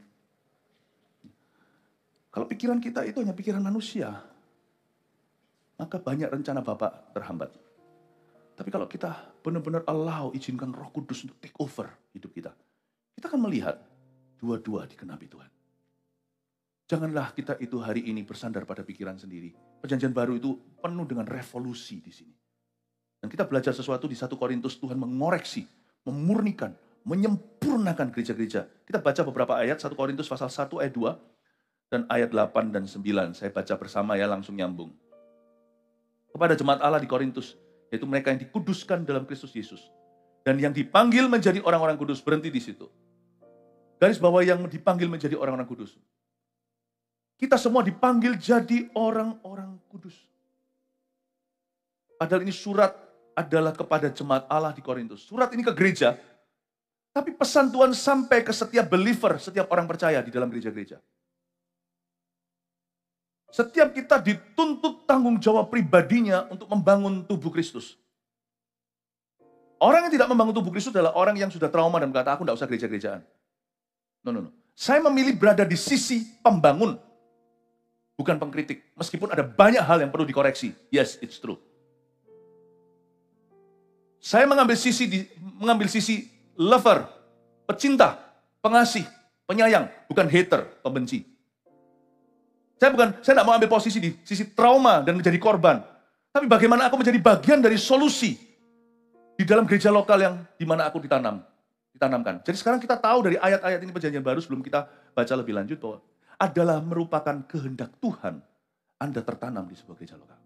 Kalau pikiran kita itu hanya pikiran manusia, maka banyak rencana Bapak terhambat. Tapi kalau kita benar-benar izinkan Roh Kudus untuk take over hidup kita, kita akan melihat dua-dua dikenapi Tuhan. Janganlah kita itu hari ini bersandar pada pikiran sendiri. Perjanjian Baru itu penuh dengan revolusi di sini. Dan kita belajar sesuatu di 1 Korintus, Tuhan mengoreksi, memurnikan, menyempurnakan gereja-gereja. Kita baca beberapa ayat, 1 Korintus pasal 1 ayat 2. Dan ayat 8 dan 9, saya baca bersama ya, langsung nyambung. Kepada jemaat Allah di Korintus, yaitu mereka yang dikuduskan dalam Kristus Yesus. Dan yang dipanggil menjadi orang-orang kudus, berhenti di situ. Garis bawah yang dipanggil menjadi orang-orang kudus. Kita semua dipanggil jadi orang-orang kudus. Padahal ini surat adalah kepada jemaat Allah di Korintus. Surat ini ke gereja, tapi pesan Tuhan sampai ke setiap believer, setiap orang percaya di dalam gereja-gereja. Setiap kita dituntut tanggung jawab pribadinya untuk membangun tubuh Kristus. Orang yang tidak membangun tubuh Kristus adalah orang yang sudah trauma dan berkata, aku tidak usah gereja-gerejaan. No. Saya memilih berada di sisi pembangun, bukan pengkritik. Meskipun ada banyak hal yang perlu dikoreksi. Yes, it's true. Saya mengambil sisi lover, pecinta, pengasih, penyayang, bukan hater, pembenci. Saya tidak mau ambil posisi di sisi trauma dan menjadi korban. Tapi bagaimana aku menjadi bagian dari solusi di dalam gereja lokal yang di mana aku ditanam. ditanamkan. Jadi sekarang kita tahu dari ayat-ayat ini perjanjian baru sebelum kita baca lebih lanjut bahwa adalah merupakan kehendak Tuhan Anda tertanam di sebuah gereja lokal.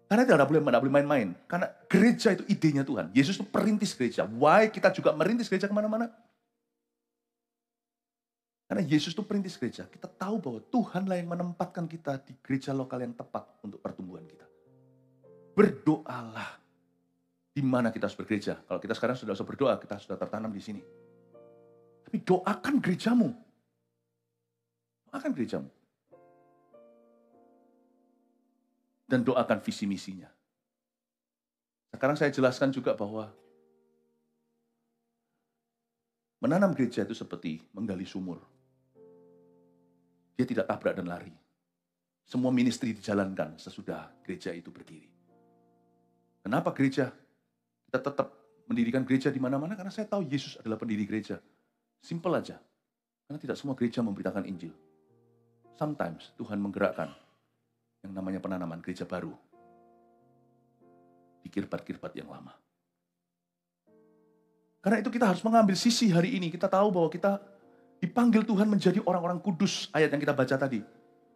Karena tidak boleh main-main. Karena gereja itu idenya Tuhan. Yesus itu perintis gereja. Why kita juga merintis gereja kemana-mana? Karena Yesus itu perintis gereja. Kita tahu bahwa Tuhanlah yang menempatkan kita di gereja lokal yang tepat untuk pertumbuhan kita. Berdoalah di mana kita harus bergereja. Kalau kita sekarang sudah usah berdoa, kita sudah tertanam di sini. Tapi doakan gerejamu. Doakan gerejamu. Dan doakan visi misinya. Sekarang saya jelaskan juga bahwa menanam gereja itu seperti menggali sumur. Dia tidak tabrak dan lari. Semua ministry dijalankan sesudah gereja itu berdiri. Kenapa gereja? Kita tetap mendirikan gereja di mana-mana karena saya tahu Yesus adalah pendiri gereja. Simple aja. Karena tidak semua gereja memberitakan Injil. Sometimes Tuhan menggerakkan yang namanya penanaman gereja baru di kirbat-kirbat yang lama. Karena itu kita harus mengambil sisi hari ini. Kita tahu bahwa kita dipanggil Tuhan menjadi orang-orang kudus, ayat yang kita baca tadi.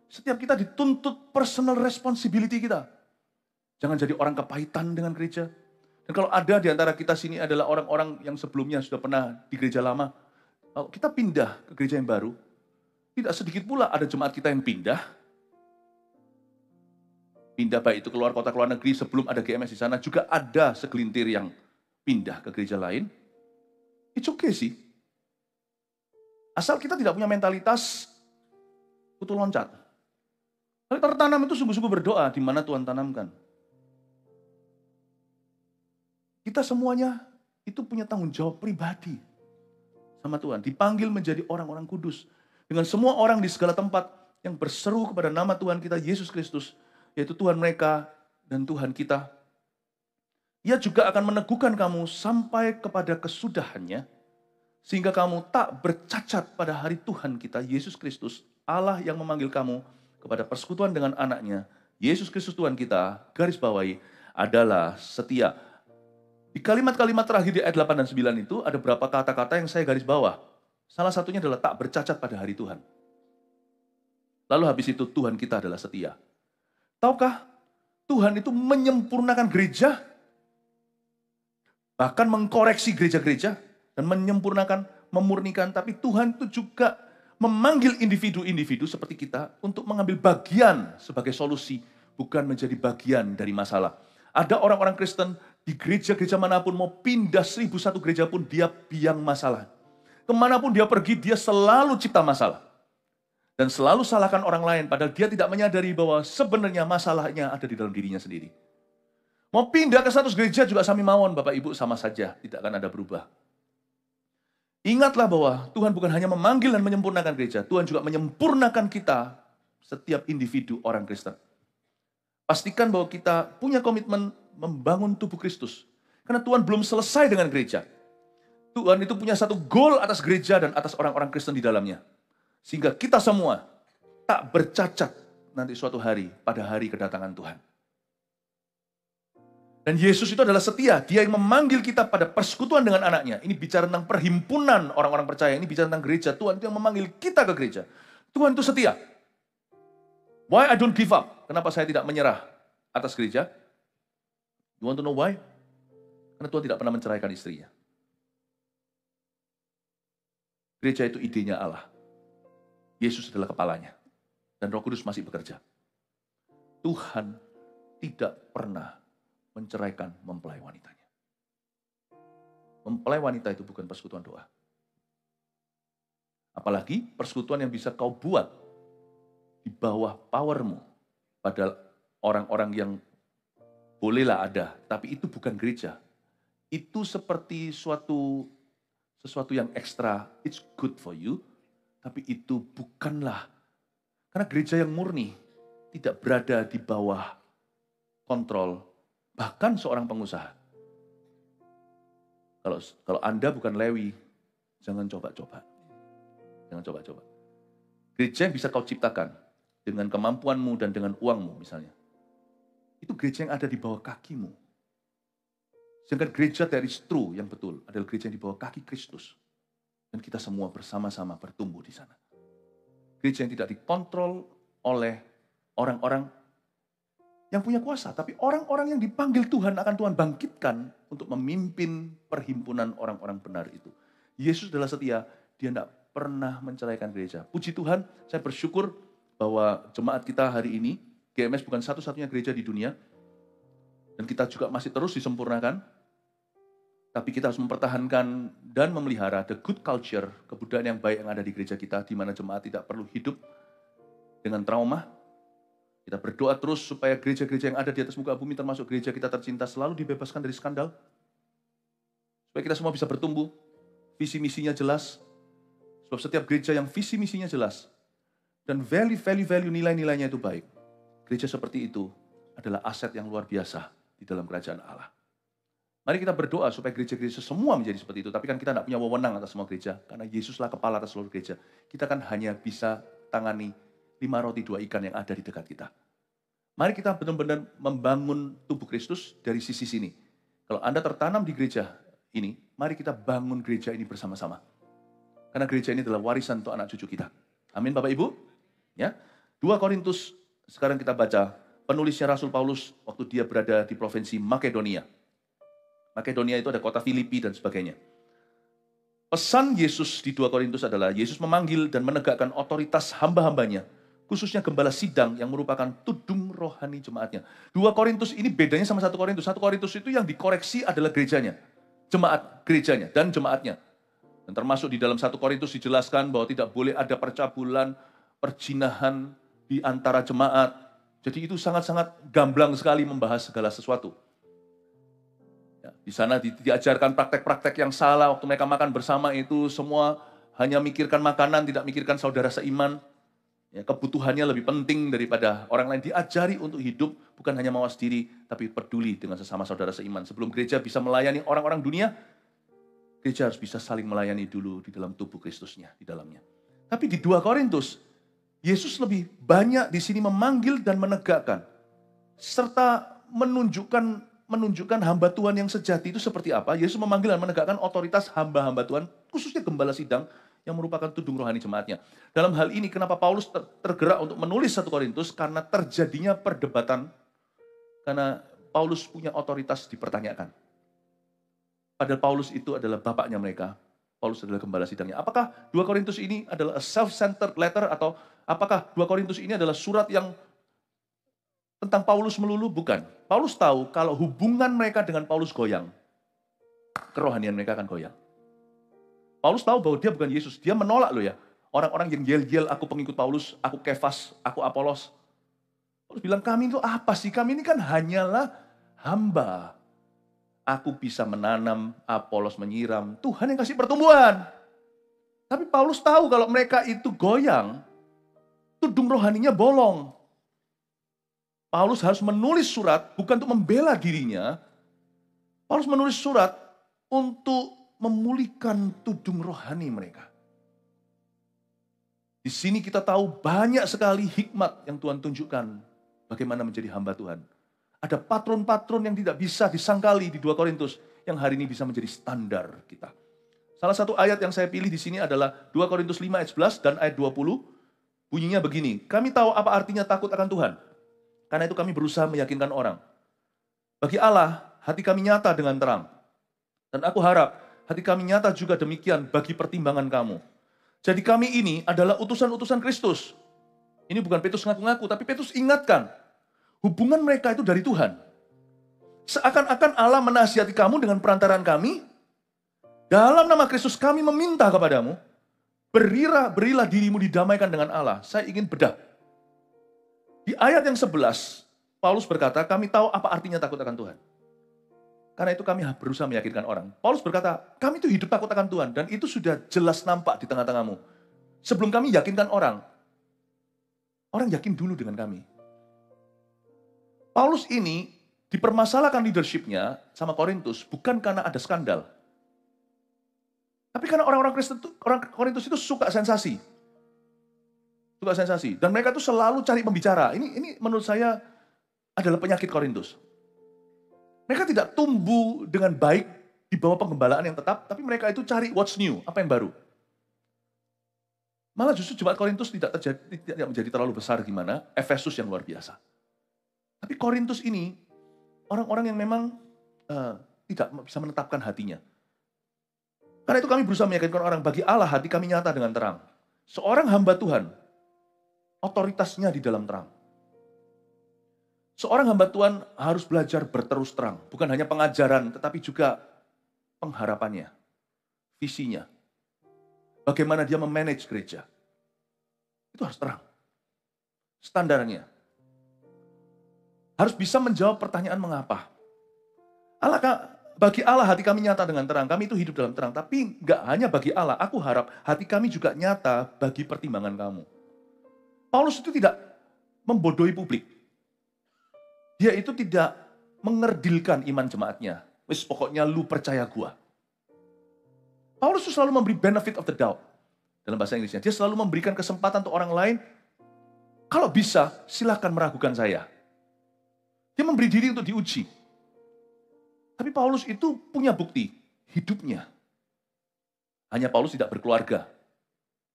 Setiap kita dituntut personal responsibility kita. Jangan jadi orang kepahitan dengan gereja. Dan kalau ada di antara kita sini adalah orang-orang yang sebelumnya sudah pernah di gereja lama, kalau kita pindah ke gereja yang baru, tidak sedikit pula ada jemaat kita yang pindah baik itu keluar kota, keluar negeri sebelum ada GMS di sana, juga ada segelintir yang pindah ke gereja lain. It's okay sih. Asal kita tidak punya mentalitas kutu loncat. Kalau tertanam itu sungguh-sungguh berdoa di mana Tuhan tanamkan. Kita semuanya itu punya tanggung jawab pribadi sama Tuhan. Dipanggil menjadi orang-orang kudus. Dengan semua orang di segala tempat yang berseru kepada nama Tuhan kita Yesus Kristus, yaitu Tuhan mereka dan Tuhan kita. Ia juga akan meneguhkan kamu sampai kepada kesudahannya, sehingga kamu tak bercacat pada hari Tuhan kita, Yesus Kristus, Allah yang memanggil kamu kepada persekutuan dengan anaknya, Yesus Kristus Tuhan kita, garis bawahi, adalah setia. Di kalimat-kalimat terakhir di ayat 8 dan 9 itu, ada beberapa kata-kata yang saya garis bawah. Salah satunya adalah tak bercacat pada hari Tuhan. Lalu habis itu Tuhan kita adalah setia. Tahukah Tuhan itu menyempurnakan gereja, bahkan mengkoreksi gereja-gereja, dan menyempurnakan, memurnikan, tapi Tuhan itu juga memanggil individu-individu seperti kita untuk mengambil bagian sebagai solusi, bukan menjadi bagian dari masalah. Ada orang-orang Kristen di gereja-gereja manapun, mau pindah 1001 gereja pun dia biang masalah. Kemanapun dia pergi, dia selalu cipta masalah. Dan selalu salahkan orang lain, padahal dia tidak menyadari bahwa sebenarnya masalahnya ada di dalam dirinya sendiri. Mau pindah ke status gereja juga sami mawon, Bapak Ibu, sama saja, tidak akan ada berubah. Ingatlah bahwa Tuhan bukan hanya memanggil dan menyempurnakan gereja, Tuhan juga menyempurnakan kita, setiap individu orang Kristen. Pastikan bahwa kita punya komitmen membangun tubuh Kristus. Karena Tuhan belum selesai dengan gereja. Tuhan itu punya satu goal atas gereja dan atas orang-orang Kristen di dalamnya. Sehingga kita semua tak bercacat nanti suatu hari pada hari kedatangan Tuhan. Dan Yesus itu adalah setia. Dia yang memanggil kita pada persekutuan dengan anaknya. Ini bicara tentang perhimpunan orang-orang percaya. Ini bicara tentang gereja. Tuhan itu yang memanggil kita ke gereja. Tuhan itu setia. Why I don't give up? Kenapa saya tidak menyerah atas gereja? You want to know why? Karena Tuhan tidak pernah menceraikan istrinya. Gereja itu idenya Allah. Yesus adalah kepalanya. Dan Roh Kudus masih bekerja. Tuhan tidak pernah menceraikan mempelai wanitanya. Mempelai wanita itu bukan persekutuan doa. Apalagi persekutuan yang bisa kau buat di bawah powermu. Pada orang-orang yang bolehlah ada, tapi itu bukan gereja. Itu seperti sesuatu yang ekstra, it's good for you, tapi itu bukanlah. Karena gereja yang murni tidak berada di bawah kontrol bahkan seorang pengusaha. Kalau Anda bukan Lewi, jangan coba-coba. Jangan coba-coba. Gereja yang bisa kau ciptakan dengan kemampuanmu dan dengan uangmu misalnya. Itu gereja yang ada di bawah kakimu. Sedangkan gereja that is true, yang betul, adalah gereja yang di bawah kaki Kristus. Dan kita semua bersama-sama bertumbuh di sana. Gereja yang tidak dikontrol oleh orang-orang yang punya kuasa. Tapi orang-orang yang dipanggil Tuhan akan Tuhan bangkitkan untuk memimpin perhimpunan orang-orang benar itu. Yesus adalah setia, dia tidak pernah menceraikan gereja. Puji Tuhan, saya bersyukur bahwa jemaat kita hari ini, GMS bukan satu-satunya gereja di dunia, dan kita juga masih terus disempurnakan, tapi kita harus mempertahankan dan memelihara the good culture, kebudayaan yang baik yang ada di gereja kita, di mana jemaat tidak perlu hidup dengan trauma. Kita berdoa terus supaya gereja-gereja yang ada di atas muka bumi, termasuk gereja kita tercinta, selalu dibebaskan dari skandal. Supaya kita semua bisa bertumbuh, visi misinya jelas. Sebab setiap gereja yang visi misinya jelas, dan value nilai-nilainya itu baik, gereja seperti itu adalah aset yang luar biasa di dalam kerajaan Allah. Mari kita berdoa supaya gereja-gereja semua menjadi seperti itu. Tapi kan kita tidak punya wewenang atas semua gereja. Karena Yesuslah kepala atas seluruh gereja. Kita kan hanya bisa tangani 5 roti 2 ikan yang ada di dekat kita. Mari kita benar-benar membangun tubuh Kristus dari sisi sini. Kalau Anda tertanam di gereja ini, mari kita bangun gereja ini bersama-sama. Karena gereja ini adalah warisan untuk anak cucu kita. Amin Bapak Ibu. Ya, 2 Korintus, sekarang kita baca. Penulisnya Rasul Paulus waktu dia berada di provinsi Makedonia. Makedonia itu ada kota Filipi dan sebagainya. Pesan Yesus di 2 Korintus adalah Yesus memanggil dan menegakkan otoritas hamba-hambanya, khususnya gembala sidang yang merupakan tudung rohani jemaatnya. 2 Korintus ini bedanya sama 1 Korintus. 1 Korintus itu yang dikoreksi adalah gerejanya, jemaat gerejanya dan jemaatnya. Dan termasuk di dalam 1 Korintus dijelaskan bahwa tidak boleh ada percabulan, perjinahan di antara jemaat. Jadi itu sangat-sangat gamblang sekali membahas segala sesuatu. Ya, di sana diajarkan praktek-praktek yang salah, waktu mereka makan bersama itu semua hanya mikirkan makanan, tidak mikirkan saudara seiman. Ya, kebutuhannya lebih penting daripada orang lain. Diajari untuk hidup, bukan hanya mawas diri, tapi peduli dengan sesama saudara seiman. Sebelum gereja bisa melayani orang-orang dunia, gereja harus bisa saling melayani dulu di dalam tubuh Kristusnya, di dalamnya. Tapi di 2 Korintus, Yesus lebih banyak di sini memanggil dan menegakkan, serta menunjukkan hamba Tuhan yang sejati itu seperti apa. Yesus memanggil dan menegakkan otoritas hamba-hamba Tuhan, khususnya gembala sidang yang merupakan tudung rohani jemaatnya. Dalam hal ini kenapa Paulus tergerak untuk menulis 1 Korintus? Karena terjadinya perdebatan, karena Paulus punya otoritas dipertanyakan. Padahal Paulus itu adalah bapaknya mereka. Paulus adalah gembala sidangnya. Apakah 2 Korintus ini adalah a self-centered letter, atau apakah 2 Korintus ini adalah surat yang tentang Paulus melulu? Bukan. Paulus tahu kalau hubungan mereka dengan Paulus goyang, kerohanian mereka akan goyang. Paulus tahu bahwa dia bukan Yesus. Dia menolak loh ya. Orang-orang yang yel-yel, aku pengikut Paulus, aku Kefas, aku Apolos. Paulus bilang, kami itu apa sih? Kami ini kan hanyalah hamba. Aku bisa menanam, Apolos menyiram. Tuhan yang kasih pertumbuhan. Tapi Paulus tahu kalau mereka itu goyang, tudung rohaninya bolong. Paulus harus menulis surat bukan untuk membela dirinya. Paulus menulis surat untuk memulihkan tudung rohani mereka. Di sini kita tahu banyak sekali hikmat yang Tuhan tunjukkan bagaimana menjadi hamba Tuhan. Ada patron-patron yang tidak bisa disangkali di 2 Korintus yang hari ini bisa menjadi standar kita. Salah satu ayat yang saya pilih di sini adalah 2 Korintus 5 ayat 11 dan ayat 20. Bunyinya begini, kami tahu apa artinya takut akan Tuhan. Karena itu kami berusaha meyakinkan orang. Bagi Allah, hati kami nyata dengan terang. Dan aku harap hati kami nyata juga demikian bagi pertimbangan kamu. Jadi kami ini adalah utusan-utusan Kristus. Ini bukan Petrus ngaku-ngaku, tapi Petrus ingatkan. Hubungan mereka itu dari Tuhan. Seakan-akan Allah menasihati kamu dengan perantaraan kami. Dalam nama Kristus kami meminta kepadamu. Berilah dirimu didamaikan dengan Allah. Saya ingin bedah. Di ayat yang 11, Paulus berkata, kami tahu apa artinya takut akan Tuhan. Karena itu kami berusaha meyakinkan orang. Paulus berkata, kami itu hidup takut akan Tuhan. Dan itu sudah jelas nampak di tengah-tengahmu. Sebelum kami yakinkan orang yakin dulu dengan kami. Paulus ini dipermasalahkan leadership-nya sama Korintus, bukan karena ada skandal. Tapi karena orang Korintus itu suka sensasi. Suka sensasi. Dan mereka tuh selalu cari pembicara. Ini menurut saya adalah penyakit Korintus. Mereka tidak tumbuh dengan baik di bawah penggembalaan yang tetap, tapi mereka itu cari what's new, apa yang baru. Malah justru Jemaat Korintus tidak menjadi terlalu besar gimana, Efesus yang luar biasa. Tapi Korintus ini, orang-orang yang memang tidak bisa menetapkan hatinya. Karena itu kami berusaha meyakinkan orang, bagi Allah hati kami nyata dengan terang. Seorang hamba Tuhan, otoritasnya di dalam terang. Seorang hamba Tuhan harus belajar berterus terang. Bukan hanya pengajaran, tetapi juga pengharapannya, visinya. Bagaimana dia memanage gereja. Itu harus terang. Standarnya. Harus bisa menjawab pertanyaan mengapa. Bagi Allah hati kami nyata dengan terang. Kami itu hidup dalam terang. Tapi nggak hanya bagi Allah. Aku harap hati kami juga nyata bagi pertimbangan kamu. Paulus itu tidak membodohi publik. Dia itu tidak mengerdilkan iman jemaatnya. Wis pokoknya lu percaya gua. Paulus itu selalu memberi benefit of the doubt. Dalam bahasa Inggrisnya. Dia selalu memberikan kesempatan untuk orang lain. Kalau bisa, silakan meragukan saya. Dia memberi diri untuk diuji. Tapi Paulus itu punya bukti hidupnya. Hanya Paulus tidak berkeluarga.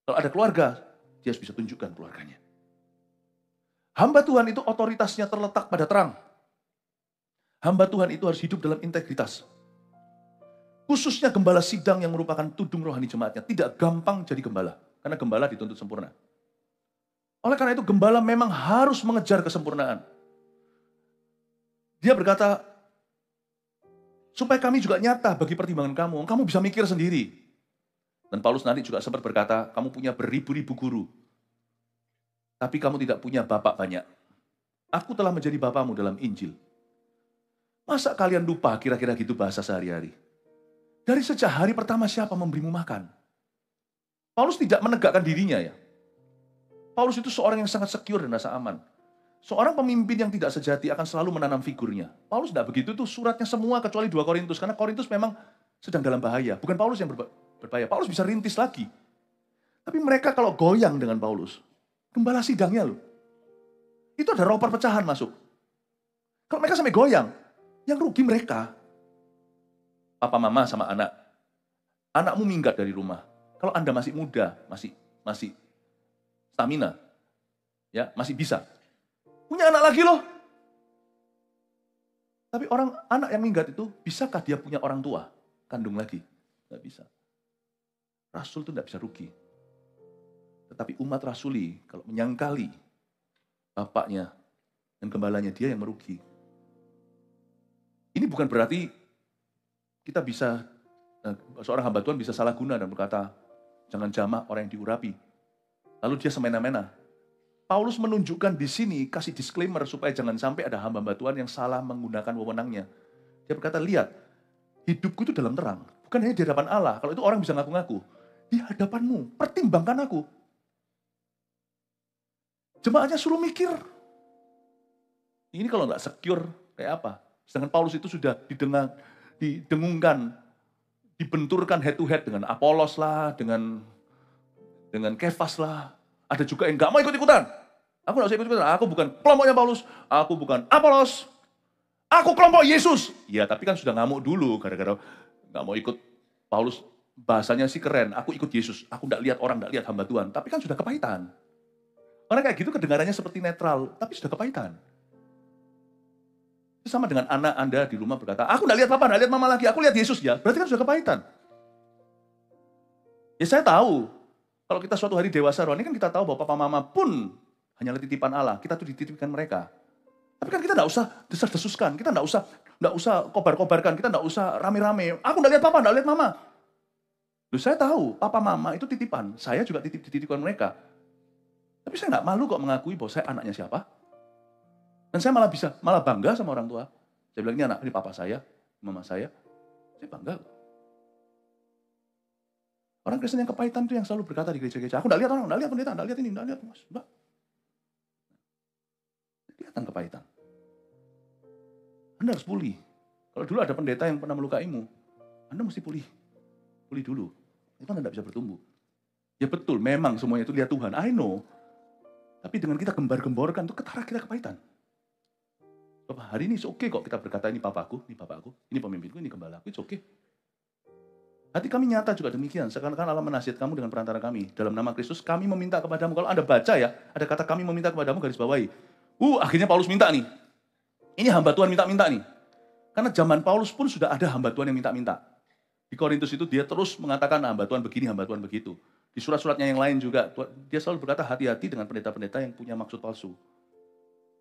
Kalau ada keluarga, dia harus bisa tunjukkan keluarganya. Hamba Tuhan itu otoritasnya terletak pada terang. Hamba Tuhan itu harus hidup dalam integritas. Khususnya gembala sidang yang merupakan tudung rohani jemaatnya. Tidak gampang jadi gembala. Karena gembala dituntut sempurna. Oleh karena itu gembala memang harus mengejar kesempurnaan. Dia berkata, supaya kami juga nyata bagi pertimbangan kamu. Kamu bisa mikir sendiri. Dan Paulus nanti juga sempat berkata, kamu punya beribu-ribu guru. Tapi kamu tidak punya bapak banyak. Aku telah menjadi bapamu dalam Injil. Masa kalian lupa kira-kira gitu bahasa sehari-hari? Dari sejak hari pertama siapa memberimu makan? Paulus tidak menegakkan dirinya ya. Paulus itu seorang yang sangat secure dan rasa aman. Seorang pemimpin yang tidak sejati akan selalu menanam figurnya. Paulus tidak begitu tuh suratnya semua kecuali 2 Korintus. Karena Korintus memang sedang dalam bahaya. Bukan Paulus yang berbahaya. Paulus bisa rintis lagi. Tapi mereka kalau goyang dengan Paulus, gembala sidangnya loh. Itu ada roh perpecahan masuk. Kalau mereka sampai goyang, yang rugi mereka. Papa mama sama anak. Anakmu minggat dari rumah. Kalau Anda masih muda, masih stamina, ya masih bisa. Punya anak lagi loh. Tapi anak yang minggat itu, bisakah dia punya orang tua? Kandung lagi? Tidak bisa. Rasul itu tidak bisa rugi. Tetapi umat rasuli, kalau menyangkali bapaknya dan gembalanya, dia yang merugi. Ini bukan berarti kita bisa, seorang hamba Tuhan bisa salah guna dan berkata, jangan jamak orang yang diurapi. Lalu dia semena-mena. Paulus menunjukkan di sini, kasih disclaimer supaya jangan sampai ada hamba-hamba Tuhan yang salah menggunakan wewenangnya. Dia berkata, lihat, hidupku itu dalam terang. Bukan hanya di hadapan Allah. Kalau itu orang bisa ngaku-ngaku. Di hadapanmu, pertimbangkan aku. Jemaatnya suruh mikir. Ini kalau nggak secure, kayak apa? Sedangkan Paulus itu sudah didengungkan, dibenturkan head to head dengan Apolos lah, dengan Kefas lah. Ada juga yang nggak mau ikut-ikutan. Aku nggak usah ikut-ikutan. Aku bukan kelompoknya Paulus. Aku bukan Apolos. Aku kelompok Yesus. Ya, tapi kan sudah ngamuk dulu gara-gara nggak mau ikut Paulus. Bahasanya sih keren. Aku ikut Yesus. Aku nggak lihat orang, nggak lihat hamba Tuhan. Tapi kan sudah kepahitan. Orang kayak gitu kedengarannya seperti netral, tapi sudah kepahitan. Sama dengan anak Anda di rumah berkata, aku nggak lihat papa, nggak lihat mama lagi. Aku lihat Yesus ya. Berarti kan sudah kepahitan. Ya saya tahu. Kalau kita suatu hari dewasa rohani kan kita tahu bahwa papa mama pun hanyalah titipan Allah. Kita tuh dititipkan mereka. Tapi kan kita nggak usah desas-desuskan. Kita nggak usah kobar-kobarkan. Kita nggak usah rame-rame. Aku nggak lihat papa, nggak lihat mama. Loh, saya tahu papa mama itu titipan. Saya juga dititipkan mereka. Tapi saya nggak malu kok mengakui bahwa saya anaknya siapa. Dan saya malah bangga sama orang tua. Saya bilang ini papa saya, mama saya. Saya bangga. Orang Kristen yang kepahitan itu yang selalu berkata di gereja-gereja, aku nggak lihat orang, nggak lihat pendeta, nggak lihat ini, nggak lihat mas, mbak. Kelihatan kepahitan. Anda harus pulih. Kalau dulu ada pendeta yang pernah melukaimu, Anda mesti pulih dulu. Itu Anda tidak bisa bertumbuh. Ya betul, memang semuanya itu lihat Tuhan, I know. Tapi dengan kita gembar-gemborkan, itu ketara kita kepahitan. Bapak, hari ini oke kok kita berkata ini papaku, ini pemimpinku, ini gembalaku, it's okay. Hati kami nyata juga demikian. Seakan-akan Allah menasihat kamu dengan perantara kami. Dalam nama Kristus kami meminta kepadamu. Kalau Anda baca ya, ada kata kami meminta kepadamu garis bawahi. Akhirnya Paulus minta nih. Ini hamba Tuhan minta-minta nih. Karena zaman Paulus pun sudah ada hamba Tuhan yang minta-minta. Di Korintus itu dia terus mengatakan hamba Tuhan begini, hamba Tuhan begitu. Di surat-suratnya yang lain juga, dia selalu berkata hati-hati dengan pendeta-pendeta yang punya maksud palsu.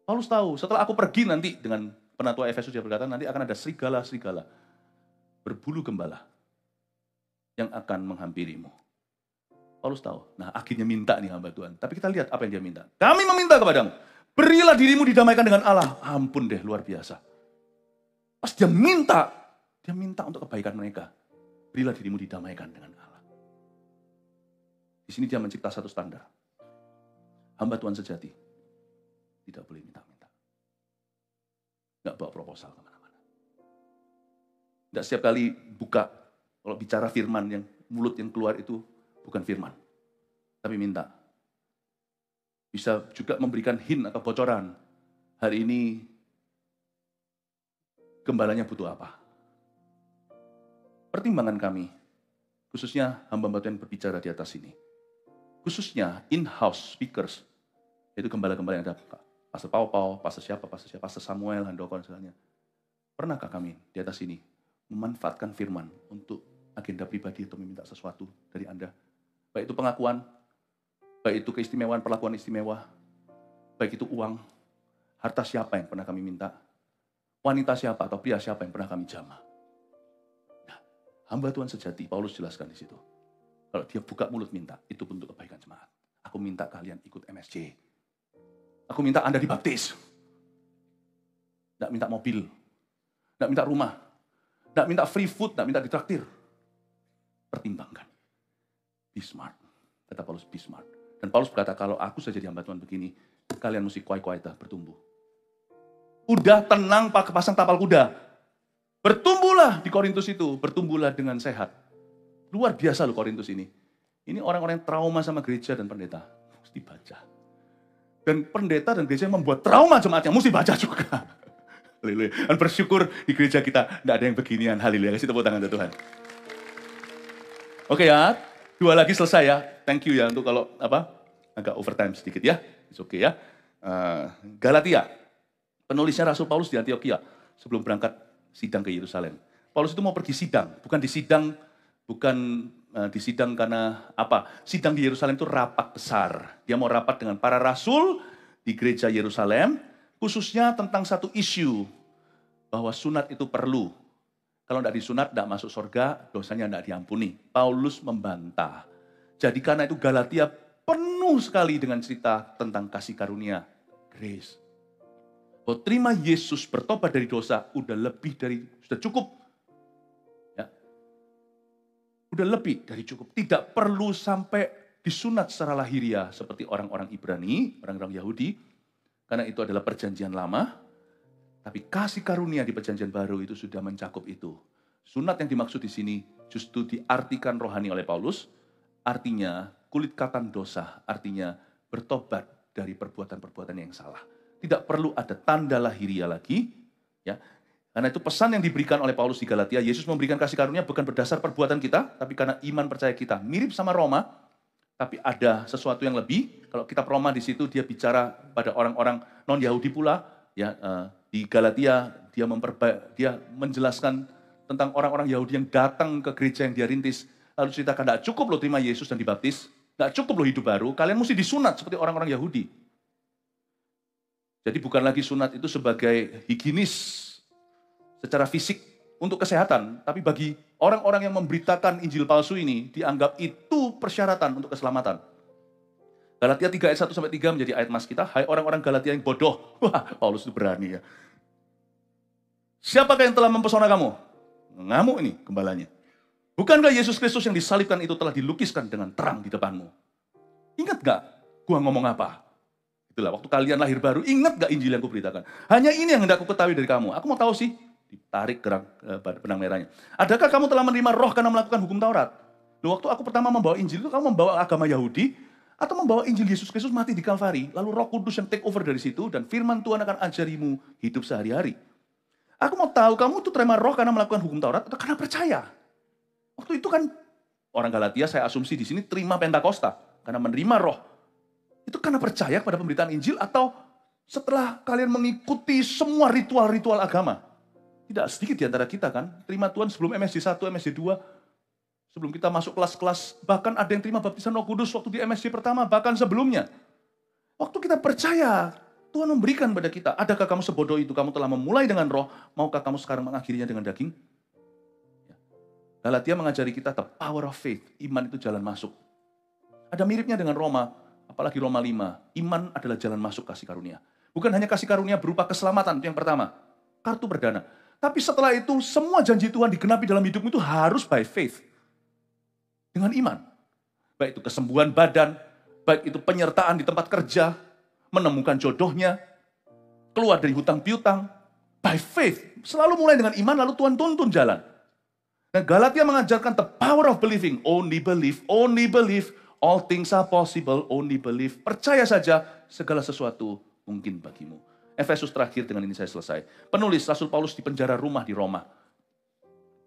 Paulus tahu, setelah aku pergi nanti dengan penatua Efesus, dia berkata nanti akan ada serigala-serigala berbulu gembala yang akan menghampirimu. Paulus tahu. Nah, akhirnya minta nih hamba Tuhan. Tapi kita lihat apa yang dia minta. Kami meminta kepadamu, berilah dirimu didamaikan dengan Allah. Ampun deh, luar biasa. Pas dia minta untuk kebaikan mereka. Berilah dirimu didamaikan dengan Allah. Di sini dia mencipta satu standar. Hamba Tuhan sejati tidak boleh minta-minta. Nggak bawa proposal kemana-mana. Nggak setiap kali buka, kalau bicara firman, yang mulut yang keluar itu bukan firman. Tapi minta. Bisa juga memberikan hint atau bocoran. Hari ini gembalanya butuh apa? Pertimbangan kami, khususnya hamba-hamba Tuhan berbicara di atas ini. Khususnya in-house speakers, yaitu gembala-gembala yang ada. Pastor Pau, Pastor siapa, Pastor Samuel, Handoko, dan sebagainya. Pernahkah kami di atas ini memanfaatkan firman untuk agenda pribadi atau meminta sesuatu dari Anda? Baik itu pengakuan, baik itu keistimewaan, perlakuan istimewa, baik itu uang, harta siapa yang pernah kami minta, wanita siapa atau pria siapa yang pernah kami jamah. Nah, hamba Tuhan sejati, Paulus jelaskan di situ. Kalau dia buka mulut minta, itu untuk kebaikan jemaat. Aku minta kalian ikut MSC. Aku minta Anda dibaptis. Nggak minta mobil, nggak minta rumah, nggak minta free food, nggak minta ditraktir. Pertimbangkan. Be smart. Kata Paulus, be smart. Dan Paulus berkata, kalau aku saja jadi hamba Tuhan begini, kalian mesti kuai-kuai bertumbuh. Udah tenang, pasang tapal kuda. Bertumbuhlah di Korintus itu, bertumbuhlah dengan sehat. Luar biasa loh Korintus ini. Ini orang-orang yang trauma sama gereja dan pendeta. Mesti baca. Dan pendeta dan gereja yang membuat trauma jemaatnya, mesti baca juga. Haleluya. Dan bersyukur di gereja kita tidak ada yang beginian. Haleluya. Kasih tepuk tangan untuk Tuhan. Oke ya, 2 lagi selesai ya. Thank you ya untuk kalau agak overtime sedikit ya. It's okay ya. Galatia. Penulisnya Rasul Paulus di Antioquia sebelum berangkat sidang ke Yerusalem. Paulus itu mau pergi sidang, bukan di sidang karena apa? Sidang di Yerusalem itu rapat besar. Dia mau rapat dengan para rasul di gereja Yerusalem, khususnya tentang satu isu bahwa sunat itu perlu. Kalau tidak disunat, tidak masuk surga, dosanya tidak diampuni. Paulus membantah. Jadi karena itu Galatia penuh sekali dengan cerita tentang kasih karunia, grace. Bahwa terima Yesus bertobat dari dosa, sudah cukup. Ya. Udah lebih dari cukup. Tidak perlu sampai disunat secara lahiriah seperti orang-orang Ibrani, orang-orang Yahudi. Karena itu adalah perjanjian lama. Tapi kasih karunia di perjanjian baru itu sudah mencakup itu. Sunat yang dimaksud di sini justru diartikan rohani oleh Paulus. Artinya kulit katan dosa, artinya bertobat dari perbuatan-perbuatan yang salah. Tidak perlu ada tanda lahiriah lagi. Ya. Karena itu pesan yang diberikan oleh Paulus di Galatia, Yesus memberikan kasih karunia bukan berdasar perbuatan kita, tapi karena iman percaya kita. Mirip sama Roma, tapi ada sesuatu yang lebih. Kalau kitab Roma di situ dia bicara pada orang-orang non-Yahudi pula. Ya, di Galatia dia menjelaskan tentang orang-orang Yahudi yang datang ke gereja yang dia rintis. Lalu ceritakan, tidak cukup loh terima Yesus dan dibaptis. Tidak cukup loh hidup baru, kalian mesti disunat seperti orang-orang Yahudi. Jadi bukan lagi sunat itu sebagai higienis secara fisik untuk kesehatan, tapi bagi orang-orang yang memberitakan Injil palsu ini, dianggap itu persyaratan untuk keselamatan. Galatia 3 ayat 1-3 menjadi ayat mas kita, hai orang-orang Galatia yang bodoh. Wah, Paulus itu berani ya. Siapakah yang telah mempesona kamu? Ngamuk ini gembalanya. Bukankah Yesus Kristus yang disalibkan itu telah dilukiskan dengan terang di depanmu? Ingat gak gua ngomong apa? Itulah, waktu kalian lahir baru, ingat gak Injil yang kuberitakan? Hanya ini yang hendak ku ketahui dari kamu. Aku mau tahu sih, ditarik benang merahnya. Adakah kamu telah menerima roh karena melakukan hukum Taurat? Waktu aku pertama membawa Injil itu, kamu membawa agama Yahudi, Atau membawa Injil Yesus Kristus mati di Kalvari, lalu Roh Kudus yang take over dari situ, dan firman Tuhan akan ajarimu hidup sehari-hari. Aku mau tahu, kamu itu terima roh karena melakukan hukum Taurat, atau karena percaya? Waktu itu kan, orang Galatia saya asumsi di sini terima Pentakosta, karena menerima roh. Itu karena percaya kepada pemberitaan Injil, atau setelah kalian mengikuti semua ritual-ritual agama? Tidak sedikit di antara kita kan, terima Tuhan sebelum MSD 1, MSD 2, sebelum kita masuk kelas-kelas, bahkan ada yang terima baptisan Roh Kudus waktu di MSC pertama, bahkan sebelumnya. Waktu kita percaya, Tuhan memberikan pada kita. Adakah kamu sebodoh itu, kamu telah memulai dengan roh, maukah kamu sekarang mengakhirinya dengan daging? Galatia mengajari kita the power of faith, iman itu jalan masuk. Ada miripnya dengan Roma, apalagi Roma 5, iman adalah jalan masuk kasih karunia. Bukan hanya kasih karunia berupa keselamatan, itu yang pertama, kartu perdana. Tapi setelah itu, semua janji Tuhan digenapi dalam hidupmu itu harus by faith. Dengan iman. Baik itu kesembuhan badan, baik itu penyertaan di tempat kerja, menemukan jodohnya, keluar dari hutang piutang, by faith. Selalu mulai dengan iman, lalu Tuhan tuntun jalan. Dan Galatia mengajarkan the power of believing. Only believe, all things are possible, only believe. Percaya saja, segala sesuatu mungkin bagimu. Efesus terakhir, dengan ini saya selesai. Penulis Rasul Paulus di penjara rumah di Roma.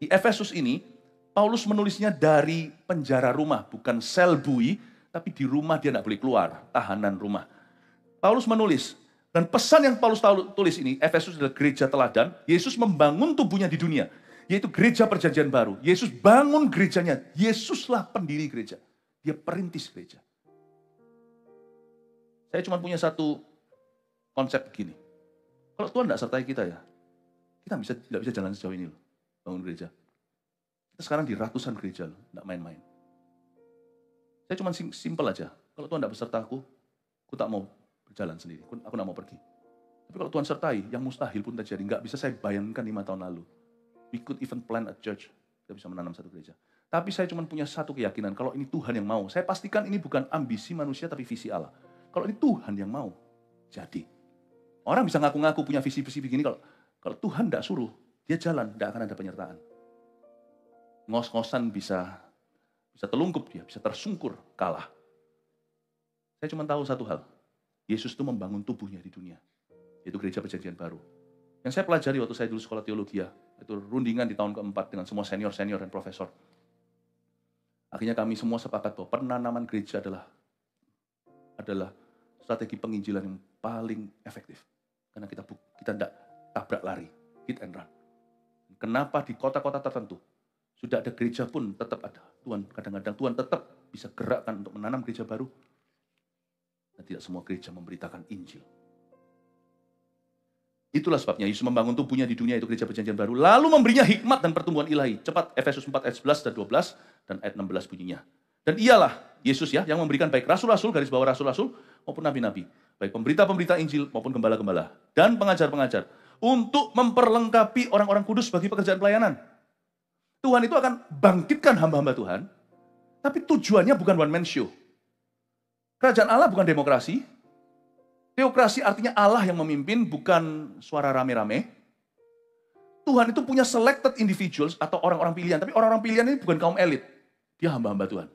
Di Efesus ini, Paulus menulisnya dari penjara rumah, bukan sel bui, tapi di rumah dia tidak boleh keluar, tahanan rumah. Paulus menulis, dan pesan yang Paulus tulis ini, Efesus adalah gereja teladan, Yesus membangun tubuhnya di dunia, yaitu gereja perjanjian baru. Yesus bangun gerejanya, Yesuslah pendiri gereja, dia perintis gereja. Saya cuma punya satu konsep begini, kalau Tuhan tidak sertai kita ya, kita tidak bisa jalan sejauh ini loh, bangun gereja. Kita sekarang di ratusan gereja loh, tidak main-main. Saya cuma simpel aja. Kalau Tuhan tidak beserta aku tak mau berjalan sendiri. Aku tidak mau pergi. Tapi kalau Tuhan sertai, yang mustahil pun terjadi. Nggak bisa saya bayangkan 5 tahun lalu. We could even plant a church. Kita bisa menanam satu gereja. Tapi saya cuma punya satu keyakinan. Kalau ini Tuhan yang mau. Saya pastikan ini bukan ambisi manusia, tapi visi Allah. Kalau ini Tuhan yang mau, jadi. Orang bisa ngaku-ngaku punya visi-visi begini. Kalau Tuhan tidak suruh, dia jalan, tidak akan ada penyertaan. Ngos-ngosan bisa telungkup dia, bisa tersungkur, kalah. Saya cuma tahu satu hal, Yesus itu membangun tubuhnya di dunia, yaitu gereja perjanjian baru. Yang saya pelajari waktu saya dulu sekolah teologi, itu rundingan di tahun keempat dengan semua senior-senior dan profesor. Akhirnya kami semua sepakat bahwa penanaman gereja adalah strategi penginjilan yang paling efektif. Karena kita tidak tabrak lari, hit and run. Kenapa di kota-kota tertentu, sudah ada gereja pun tetap ada. Kadang-kadang Tuhan tetap bisa gerakkan untuk menanam gereja baru. Dan tidak semua gereja memberitakan Injil. Itulah sebabnya Yesus membangun tubuhnya di dunia, itu gereja perjanjian baru. Lalu memberinya hikmat dan pertumbuhan ilahi. Cepat, Efesus 4 ayat 11 dan 12 dan ayat 16 bunyinya. Dan ialah Yesus yang memberikan baik rasul-rasul, garis bawah rasul-rasul, maupun nabi-nabi. Baik pemberita-pemberita Injil maupun gembala-gembala. Dan pengajar-pengajar. Untuk memperlengkapi orang-orang kudus bagi pekerjaan pelayanan. Tuhan itu akan bangkitkan hamba-hamba Tuhan, tapi tujuannya bukan one man show. Kerajaan Allah bukan demokrasi. Teokrasi artinya Allah yang memimpin, bukan suara rame-rame. Tuhan itu punya selected individuals atau orang-orang pilihan, tapi orang-orang pilihan ini bukan kaum elit. Dia hamba-hamba Tuhan.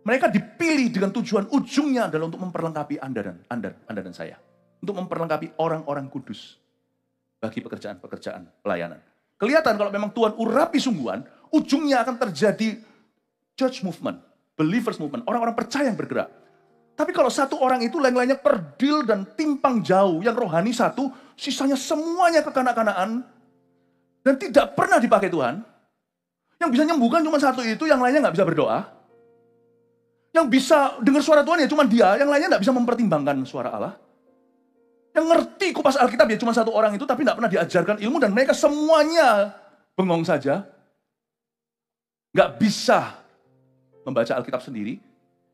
Mereka dipilih dengan tujuan ujungnya adalah untuk memperlengkapi Anda dan saya. Untuk memperlengkapi orang-orang kudus bagi pekerjaan-pekerjaan pelayanan. Kelihatan kalau memang Tuhan urapi sungguhan, ujungnya akan terjadi church movement, believers movement, orang-orang percaya yang bergerak. Tapi kalau satu orang itu lain-lainnya perdil dan timpang jauh, yang rohani satu, sisanya semuanya kekanak-kanaan, dan tidak pernah dipakai Tuhan, yang bisa nyembuhkan cuma satu itu, yang lainnya nggak bisa berdoa, yang bisa dengar suara Tuhan ya cuma dia, yang lainnya nggak bisa mempertimbangkan suara Allah. Yang ngerti kupas Alkitab ya cuma satu orang itu, tapi tidak pernah diajarkan ilmu, dan mereka semuanya bengong saja. Nggak bisa membaca Alkitab sendiri.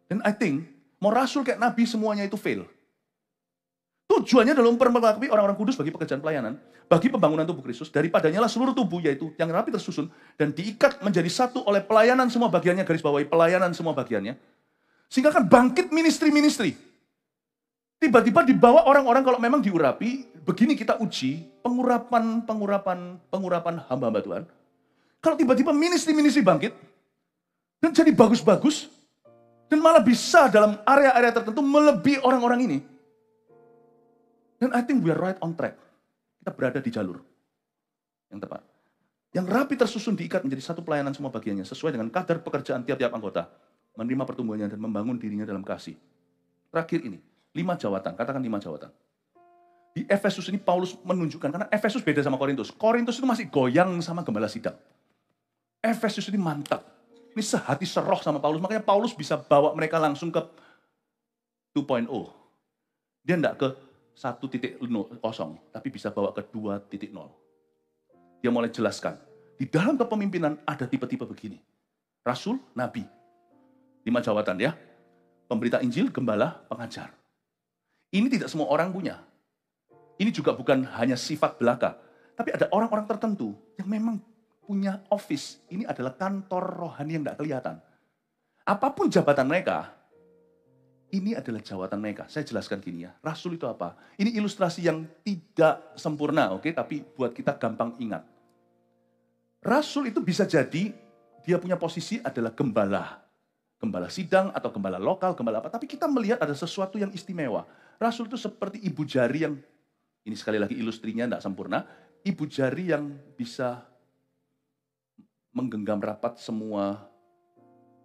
Dan I think, mau rasul kayak nabi semuanya itu fail. Tujuannya adalah memperlengkapi orang-orang kudus bagi pekerjaan pelayanan, bagi pembangunan tubuh Kristus, daripadanya lah seluruh tubuh, yaitu yang rapi tersusun, dan diikat menjadi satu oleh pelayanan semua bagiannya, garis bawahi pelayanan semua bagiannya, sehingga akan bangkit ministry-ministry. Tiba-tiba dibawa orang-orang kalau memang diurapi, begini kita uji pengurapan hamba-hamba Tuhan. Kalau tiba-tiba ministry bangkit, dan jadi bagus-bagus, Dan malah bisa dalam area-area tertentu melebihi orang-orang ini. Dan I think we are right on track. Kita berada di jalur yang tepat. Yang rapi tersusun diikat menjadi satu pelayanan semua bagiannya. Sesuai dengan kadar pekerjaan tiap-tiap anggota. Menerima pertumbuhannya dan membangun dirinya dalam kasih. Terakhir ini, 5 jawatan. Katakan 5 jawatan. Di Efesus ini Paulus menunjukkan, karena Efesus beda sama Korintus. Korintus itu masih goyang sama gembala sidang. Efesus ini mantap. Ini sehati seroh sama Paulus. Makanya Paulus bisa bawa mereka langsung ke 2.0. Dia enggak ke 1.0, tapi bisa bawa ke 2.0. Dia mulai jelaskan. Di dalam kepemimpinan ada tipe-tipe begini. Rasul, nabi. 5 jawatan ya. Pemberita Injil, gembala, pengajar. Ini tidak semua orang punya. Ini juga bukan hanya sifat belaka. Tapi ada orang-orang tertentu yang memang punya office. Ini adalah kantor rohani yang tidak kelihatan. Apapun jabatan mereka, ini adalah jawatan mereka. Saya jelaskan gini ya. Rasul itu apa? Ini ilustrasi yang tidak sempurna, oke? Tapi buat kita gampang ingat. Rasul itu bisa jadi dia punya posisi adalah gembala. Gembala sidang atau gembala lokal, gembala apa. Tapi kita melihat ada sesuatu yang istimewa. Rasul itu seperti ibu jari yang, ini sekali lagi ilustrinya tidak sempurna. Ibu jari yang bisa menggenggam rapat semua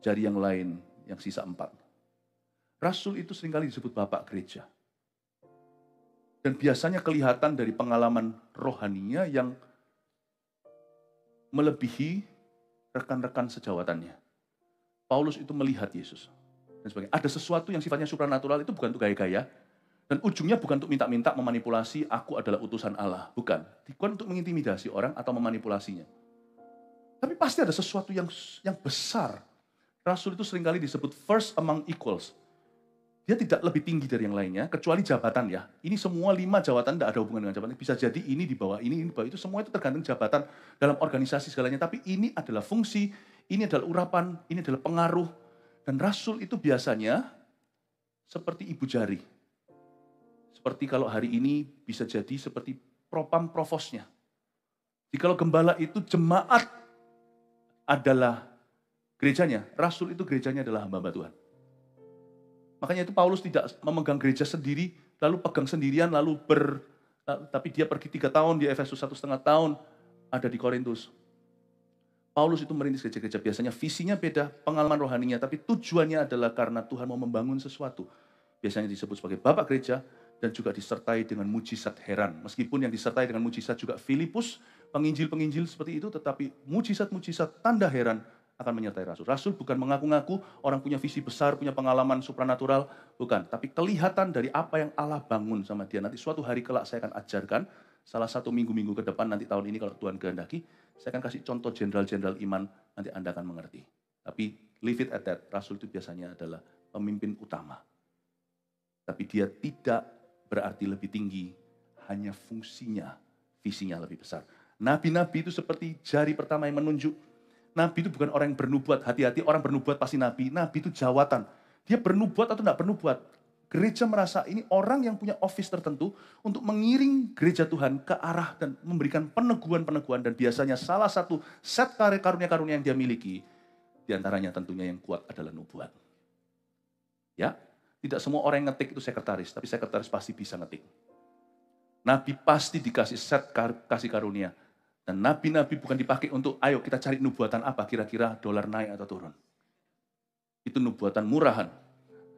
jari yang lain, yang sisa 4. Rasul itu seringkali disebut bapak gereja. Dan biasanya kelihatan dari pengalaman rohaninya yang melebihi rekan-rekan sejawatannya. Paulus itu melihat Yesus. Dan sebagainya. Ada sesuatu yang sifatnya supranatural itu bukan untuk gaya-gaya. Dan ujungnya bukan untuk minta-minta memanipulasi, aku adalah utusan Allah. Bukan. Bukan untuk mengintimidasi orang atau memanipulasinya. Tapi pasti ada sesuatu yang besar. Rasul itu seringkali disebut first among equals. Dia tidak lebih tinggi dari yang lainnya, kecuali jabatan ya. Ini semua 5 jabatan tidak ada hubungan dengan jabatan. Bisa jadi ini di bawah ini di bawah itu. Semua itu tergantung jabatan dalam organisasi segalanya. Tapi ini adalah fungsi, ini adalah urapan, ini adalah pengaruh. Dan Rasul itu biasanya seperti ibu jari. Seperti kalau hari ini bisa jadi seperti propam provosnya. Jadi kalau gembala itu jemaat adalah gerejanya, Rasul itu gerejanya adalah hamba-hamba Tuhan. Makanya itu Paulus tidak memegang gereja sendiri, lalu pegang sendirian, tapi dia pergi 3 tahun di Efesus, 1,5 tahun ada di Korintus. Paulus itu merintis gereja-gereja, biasanya visinya beda, pengalaman rohaninya, tapi tujuannya adalah karena Tuhan mau membangun sesuatu. Biasanya disebut sebagai bapak gereja, dan juga disertai dengan mujizat heran. Meskipun yang disertai dengan mujizat juga Filipus, penginjil-penginjil seperti itu, tetapi mujizat-mujizat tanda heran akan menyertai Rasul. Rasul bukan mengaku-ngaku orang punya visi besar, punya pengalaman supranatural, bukan. Tapi kelihatan dari apa yang Allah bangun sama dia. Nanti suatu hari kelak saya akan ajarkan, salah satu minggu-minggu ke depan, nanti tahun ini kalau Tuhan kehendaki, saya akan kasih contoh jenderal-jenderal iman, nanti Anda akan mengerti. Tapi leave it at that, Rasul itu biasanya adalah pemimpin utama. Tapi dia tidak berarti lebih tinggi, hanya fungsinya, visinya lebih besar. Nabi-nabi itu seperti jari pertama yang menunjuk. Nabi itu bukan orang yang bernubuat, hati-hati orang bernubuat pasti nabi. Nabi itu jawatan. Dia bernubuat atau tidak bernubuat. Gereja merasa ini orang yang punya office tertentu untuk mengiring gereja Tuhan ke arah dan memberikan peneguhan-peneguhan. Dan biasanya salah satu set karunia-karunia yang dia miliki, diantaranya tentunya yang kuat adalah nubuat. Ya, tidak semua orang yang ngetik itu sekretaris, tapi sekretaris pasti bisa ngetik. Nabi pasti dikasih set kasih karunia. Dan nabi-nabi bukan dipakai untuk, ayo kita cari nubuatan apa, kira-kira dolar naik atau turun. Itu nubuatan murahan.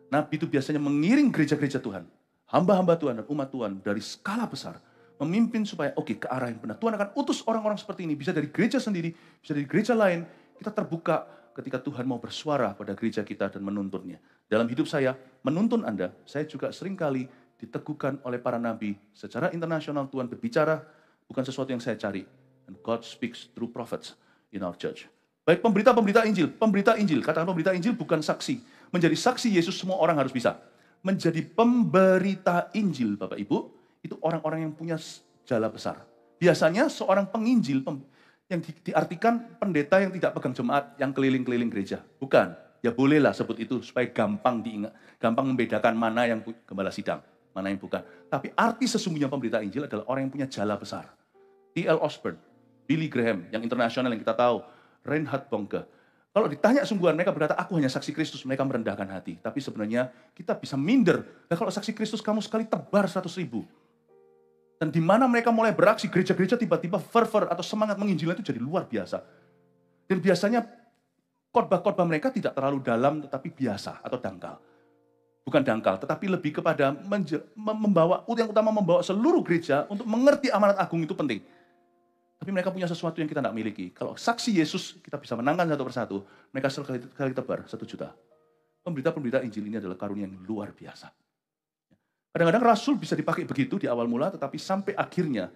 Nabi itu biasanya mengiring gereja-gereja Tuhan, hamba-hamba Tuhan dan umat Tuhan dari skala besar. Memimpin supaya ke arah yang benar. Tuhan akan utus orang-orang seperti ini, bisa dari gereja sendiri, bisa dari gereja lain. Kita terbuka ketika Tuhan mau bersuara pada gereja kita dan menuntunnya. Dalam hidup saya, menuntun Anda, saya juga seringkali diteguhkan oleh para nabi. Secara internasional Tuhan berbicara, bukan sesuatu yang saya cari. And God speaks through prophets in our church. Baik pemberita Injil, katakan pemberita Injil bukan saksi. Menjadi saksi Yesus semua orang harus bisa. Menjadi pemberita Injil, Bapak Ibu, itu orang-orang yang punya jala besar. Biasanya seorang penginjil, yang diartikan pendeta yang tidak pegang jemaat, yang keliling-keliling gereja. Bukan, ya bolehlah sebut itu supaya gampang diingat, gampang membedakan mana yang gembala sidang, mana yang bukan. Tapi arti sesungguhnya pemberita Injil adalah orang yang punya jala besar. T.L. Osborne, Billy Graham, yang internasional yang kita tahu, Reinhard Bonke, Kalau ditanya sungguhan, mereka berkata, aku hanya saksi Kristus, mereka merendahkan hati. Tapi sebenarnya kita bisa minder. Nah, kalau saksi Kristus kamu sekali tebar 100.000. Dan di mana mereka mulai beraksi, gereja-gereja tiba-tiba fervor atau semangat menginjilnya itu jadi luar biasa. Dan biasanya khotbah-khotbah mereka tidak terlalu dalam, tetapi biasa atau dangkal. Bukan dangkal, tetapi lebih kepada yang utama membawa seluruh gereja untuk mengerti amanat agung itu penting. Tapi mereka punya sesuatu yang kita tidak miliki. Kalau saksi Yesus, kita bisa menangkan satu persatu. Mereka sekali tebar 1 juta. Pemberita-pemberita Injil ini adalah karunia yang luar biasa. Kadang-kadang Rasul bisa dipakai begitu di awal mula, tetapi sampai akhirnya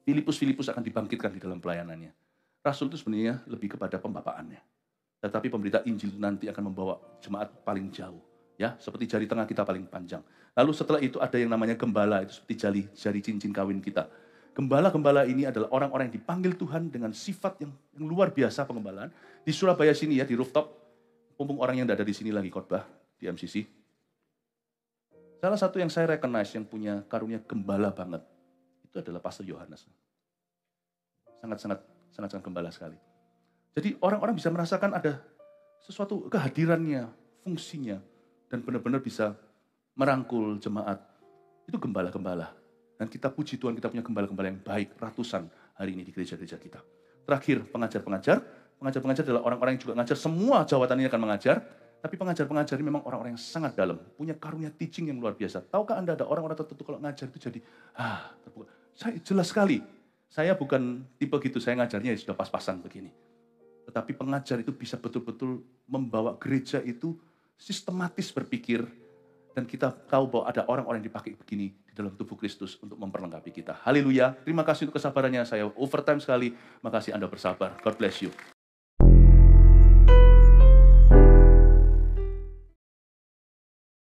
Filipus akan dibangkitkan di dalam pelayanannya. Rasul itu sebenarnya lebih kepada pembapaannya. Tetapi pemberita Injil nanti akan membawa jemaat paling jauh. Ya, seperti jari tengah kita paling panjang. Lalu setelah itu ada yang namanya gembala, itu seperti jari cincin kawin kita. Gembala-gembala ini adalah orang-orang yang dipanggil Tuhan dengan sifat yang luar biasa pengembalaan. Di Surabaya sini ya, di rooftop, mumpung orang yang tidak ada di sini lagi khotbah di MCC. Salah satu yang saya recognize yang punya karunia gembala banget, itu adalah Pastor Yohanes. Sangat gembala sekali. Jadi orang-orang bisa merasakan ada sesuatu kehadirannya, fungsinya, dan benar-benar bisa merangkul jemaat. Itu gembala-gembala. Dan kita puji Tuhan, kita punya gembala-gembala yang baik, ratusan hari ini di gereja-gereja kita. Terakhir, pengajar-pengajar. Pengajar-pengajar adalah orang-orang yang juga mengajar, semua jawatan ini akan mengajar. Tapi pengajar-pengajar ini memang orang-orang yang sangat dalam, punya karunia teaching yang luar biasa. Tahukah Anda ada orang-orang tertentu kalau ngajar itu jadi, terbuka. Saya jelas sekali, saya bukan tipe gitu, saya ngajarnya ya sudah pas-pasan begini. Tetapi pengajar itu bisa betul-betul membawa gereja itu sistematis berpikir, dan kita tahu bahwa ada orang-orang yang dipakai begini di dalam tubuh Kristus untuk memperlengkapi kita. Haleluya, terima kasih untuk kesabarannya, saya overtime sekali, makasih Anda bersabar, God bless you.